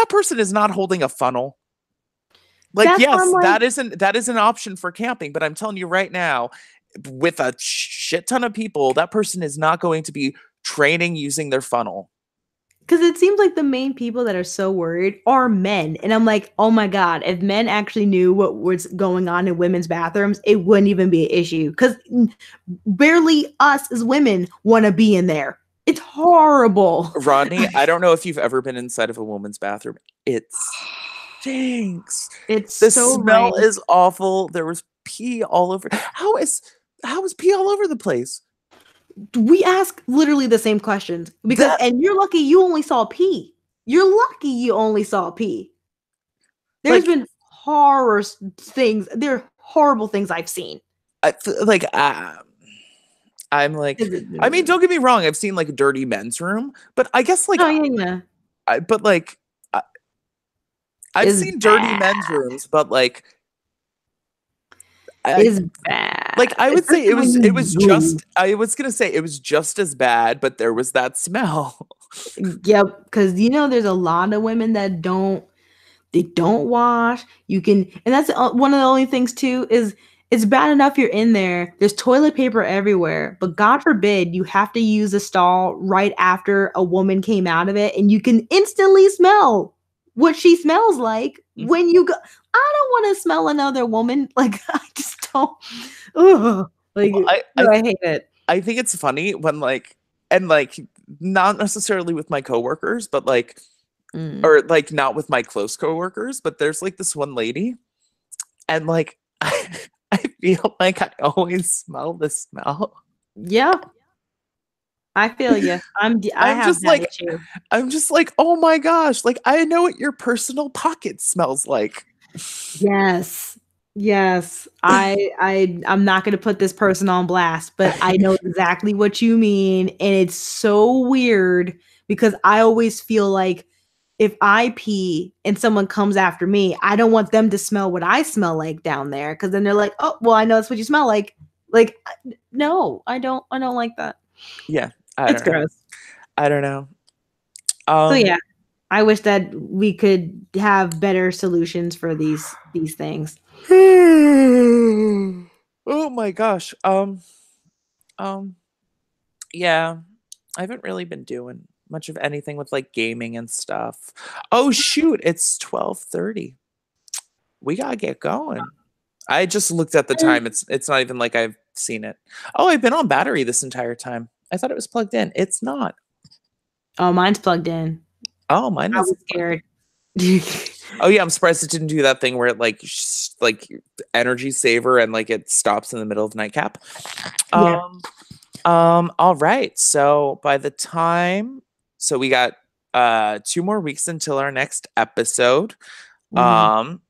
person is not holding a funnel. Like, That's yes, like, that is an option for camping, but I'm telling you right now, with a shit ton of people, that person is not going to be training using their funnel. because it seems like the main people that are so worried are men. And I'm like, oh my God, if men actually knew what was going on in women's bathrooms, it wouldn't even be an issue. Because barely us as women want to be in there. It's horrible. Rodney, I don't know if you've ever been inside of a woman's bathroom. It stinks. The smell is awful. There was pee all over. How is pee all over the place? We ask literally the same questions because, and you're lucky you only saw pee. You're lucky you only saw pee. There's been horror things. There are horrible things I've seen. I'm like, I mean, don't get me wrong. I've seen like a dirty men's room, but I guess like, I've seen dirty men's rooms, but like, is bad. Like, I would say it was just, I was gonna say it was just as bad, but there was that smell. Yep, because there's a lot of women that don't wash. You can, and that's one of the only things too, is it's bad enough you're in there. There's toilet paper everywhere, but God forbid you have to use a stall right after a woman came out of it, and you can instantly smell what she smells like when you go. I don't want to smell another woman. Like, I just don't. Ugh. Like, I hate it. I think it's funny when not necessarily with my coworkers, but like Mm. or like not with my close coworkers, but there's like this one lady, and like I feel like I always smell the smell. Yeah, I feel you. I I'm have just that like issue. I'm just like, oh my gosh, like I know what your personal pocket smells like. Yes. Yes. I'm not gonna put this person on blast, but I know exactly what you mean. And it's so weird because I always feel like if I pee and someone comes after me, I don't want them to smell what I smell like down there. Cause then they're like, oh, well, I know that's what you smell like. Like, no, I don't like that. Yeah, I It's don't know. gross. I don't know. So Um yeah, I wish that we could have better solutions for these things. oh my gosh. Um yeah, I haven't really been doing much of anything with like gaming and stuff. Oh shoot, it's 12:30. We gotta get going. I just looked at the time. It's not even like I've seen it. Oh, I've been on battery this entire time. I thought it was plugged in. It's not. Oh, mine's plugged in. Oh, mine I was isn't plugged in. scared. Oh yeah, I'm surprised it didn't do that thing where it like like energy saver and like it stops in the middle of Nightcap. Yeah. All right. So by the time so we got 2 more weeks until our next episode. Mhm.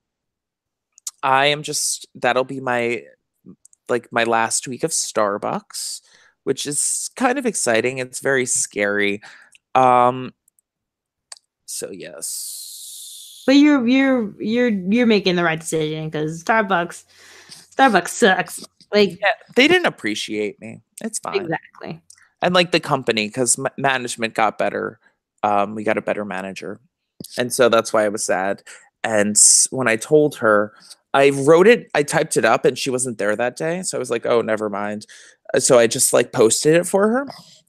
I am just that'll be my my last week of Starbucks, which is kind of exciting. It's very scary. Um so yes. But you're making the right decision because Starbucks sucks. Like Yeah, they didn't appreciate me. It's fine. exactly. And like the company, because management got better. We got a better manager, and so that's why I was sad. And when I told her, I wrote it, I typed it up, and she wasn't there that day, so I was like, oh, never mind. So I just like posted it for her,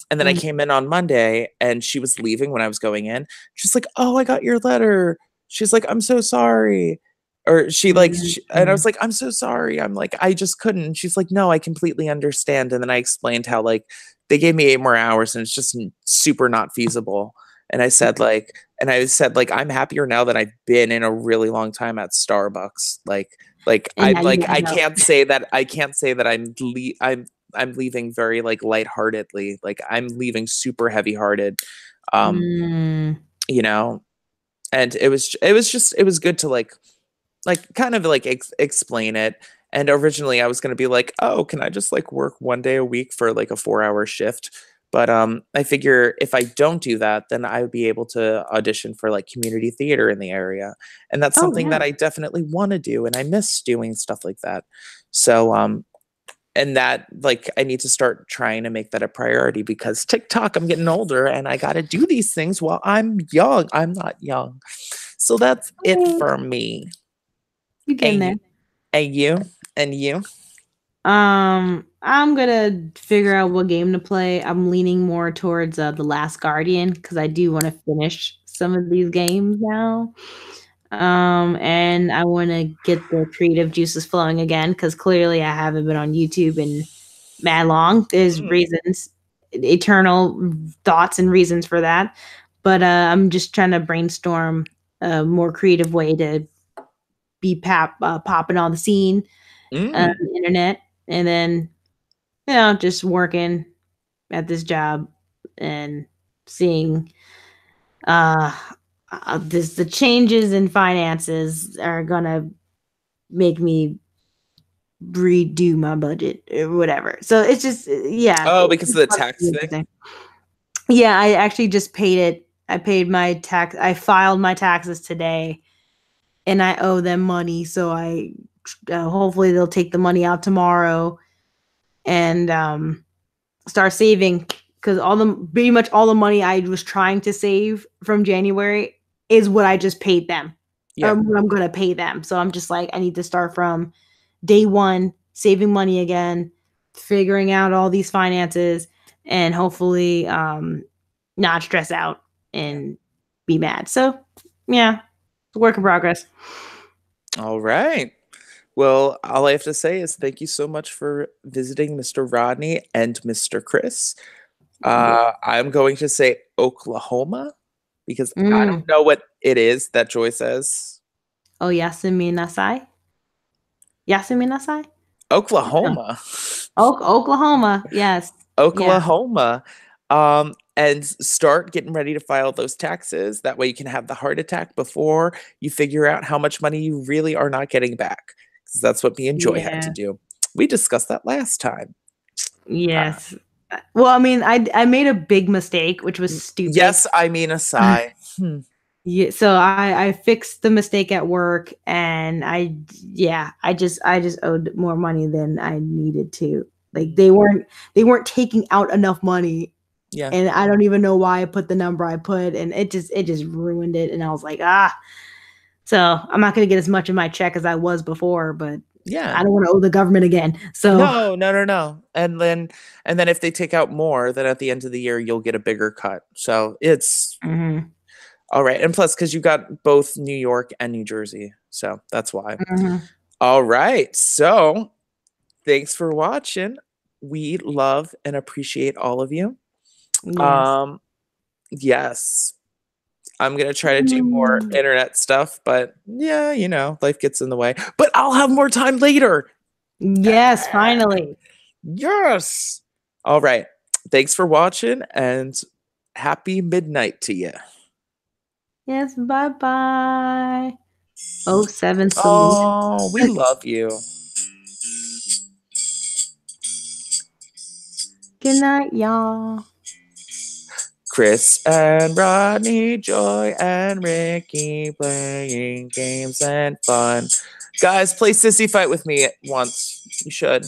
and then I Mm. came in on Monday, and she was leaving when I was going in. She's like, oh, I got your letter. She's like, I'm so sorry. Or and I was Mhm. like, I'm so sorry. I'm like, I just couldn't. She's like, no, I completely understand. And then I explained how like they gave me 8 more hours and it's just super not feasible. And I said like I'm happier now than I've been in a really long time at Starbucks. And now you I gotta go. can't say that I'm leaving very like lightheartedly. Like I'm leaving super heavy hearted. Um, Mm. you know, and it was good to like kind of like explain it. And originally I was going to be like, oh, can I just like work 1 day a week for like a 4 hour shift? But I figure if I don't do that, then I would be able to audition for like community theater in the area. And that's Oh something yeah. that I definitely want to do. And I miss doing stuff like that. So, and that like I need to start trying to make that a priority because TikTok, I'm getting older and I got to do these things while I'm young. I'm not young. So that's it Mm, for me. you getting And there. you, and you, and you. I'm gonna figure out what game to play. I'm leaning more towards The Last Guardian because I do want to finish some of these games now. And I want to get the creative juices flowing again because clearly I haven't been on YouTube in mad long. There's Mm. reasons, eternal thoughts and reasons for that. But I'm just trying to brainstorm a more creative way to be popping on the scene, Mm. the internet, and then just working at this job and seeing uh, this the changes in finances are gonna make me redo my budget or whatever. So it's just yeah, Oh, it's because of just the gonna be tax thing. interesting. Yeah, I actually just paid it. I paid my tax. I filed my taxes today, and I owe them money. So I hopefully they'll take the money out tomorrow and start saving because pretty much all the money I was trying to save from January is what I just paid them. Yeah. What I'm gonna pay them. So I'm just like I need to start from day one, saving money again, figuring out all these finances, and hopefully not stress out and be mad. So yeah, it's a work in progress. All right. Well, all I have to say is thank you so much for visiting Mr. Rodney and Mr. Chris. Yeah. I'm going to say Oklahoma. because I don't know what it is that Joy says. Oh, Yasumi Nasai? Yasumi Nasai? Oklahoma. Oklahoma. Yes. Oklahoma. And start getting ready to file those taxes. That way you can have the heart attack before you figure out how much money you really are not getting back. Because that's what me and Joy had to do. We discussed that last time. Yes. Well, I mean, I made a big mistake, which was stupid. Yes, I mean a sigh. Yeah, so I fixed the mistake at work, and I just owed more money than I needed to. Like they weren't taking out enough money. Yeah. And I don't even know why I put the number I put, and it just ruined it. And I was like, so I'm not gonna get as much of my check as I was before, but yeah, I don't want to owe the government again. So no. And then if they take out more, then at the end of the year you'll get a bigger cut. So it's all right. And plus, because you got both New York and New Jersey, so that's why. All right. So thanks for watching. We love and appreciate all of you. Yes. I'm going to try to do more internet stuff, but yeah, you know, life gets in the way. But I'll have more time later. Yes, finally. Yes. All right. Thanks for watching and happy midnight to you. Yes, bye-bye. 07 Salute. Oh, we love you. Good night, y'all. Chris and Rodney, Joy and Ricky playing games and fun. Guys, play Sissy Fight with me once. You should.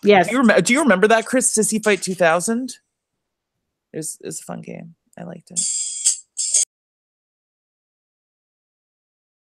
Yes. Do you remember that, Chris? Sissy Fight 2000? It was a fun game. I liked it.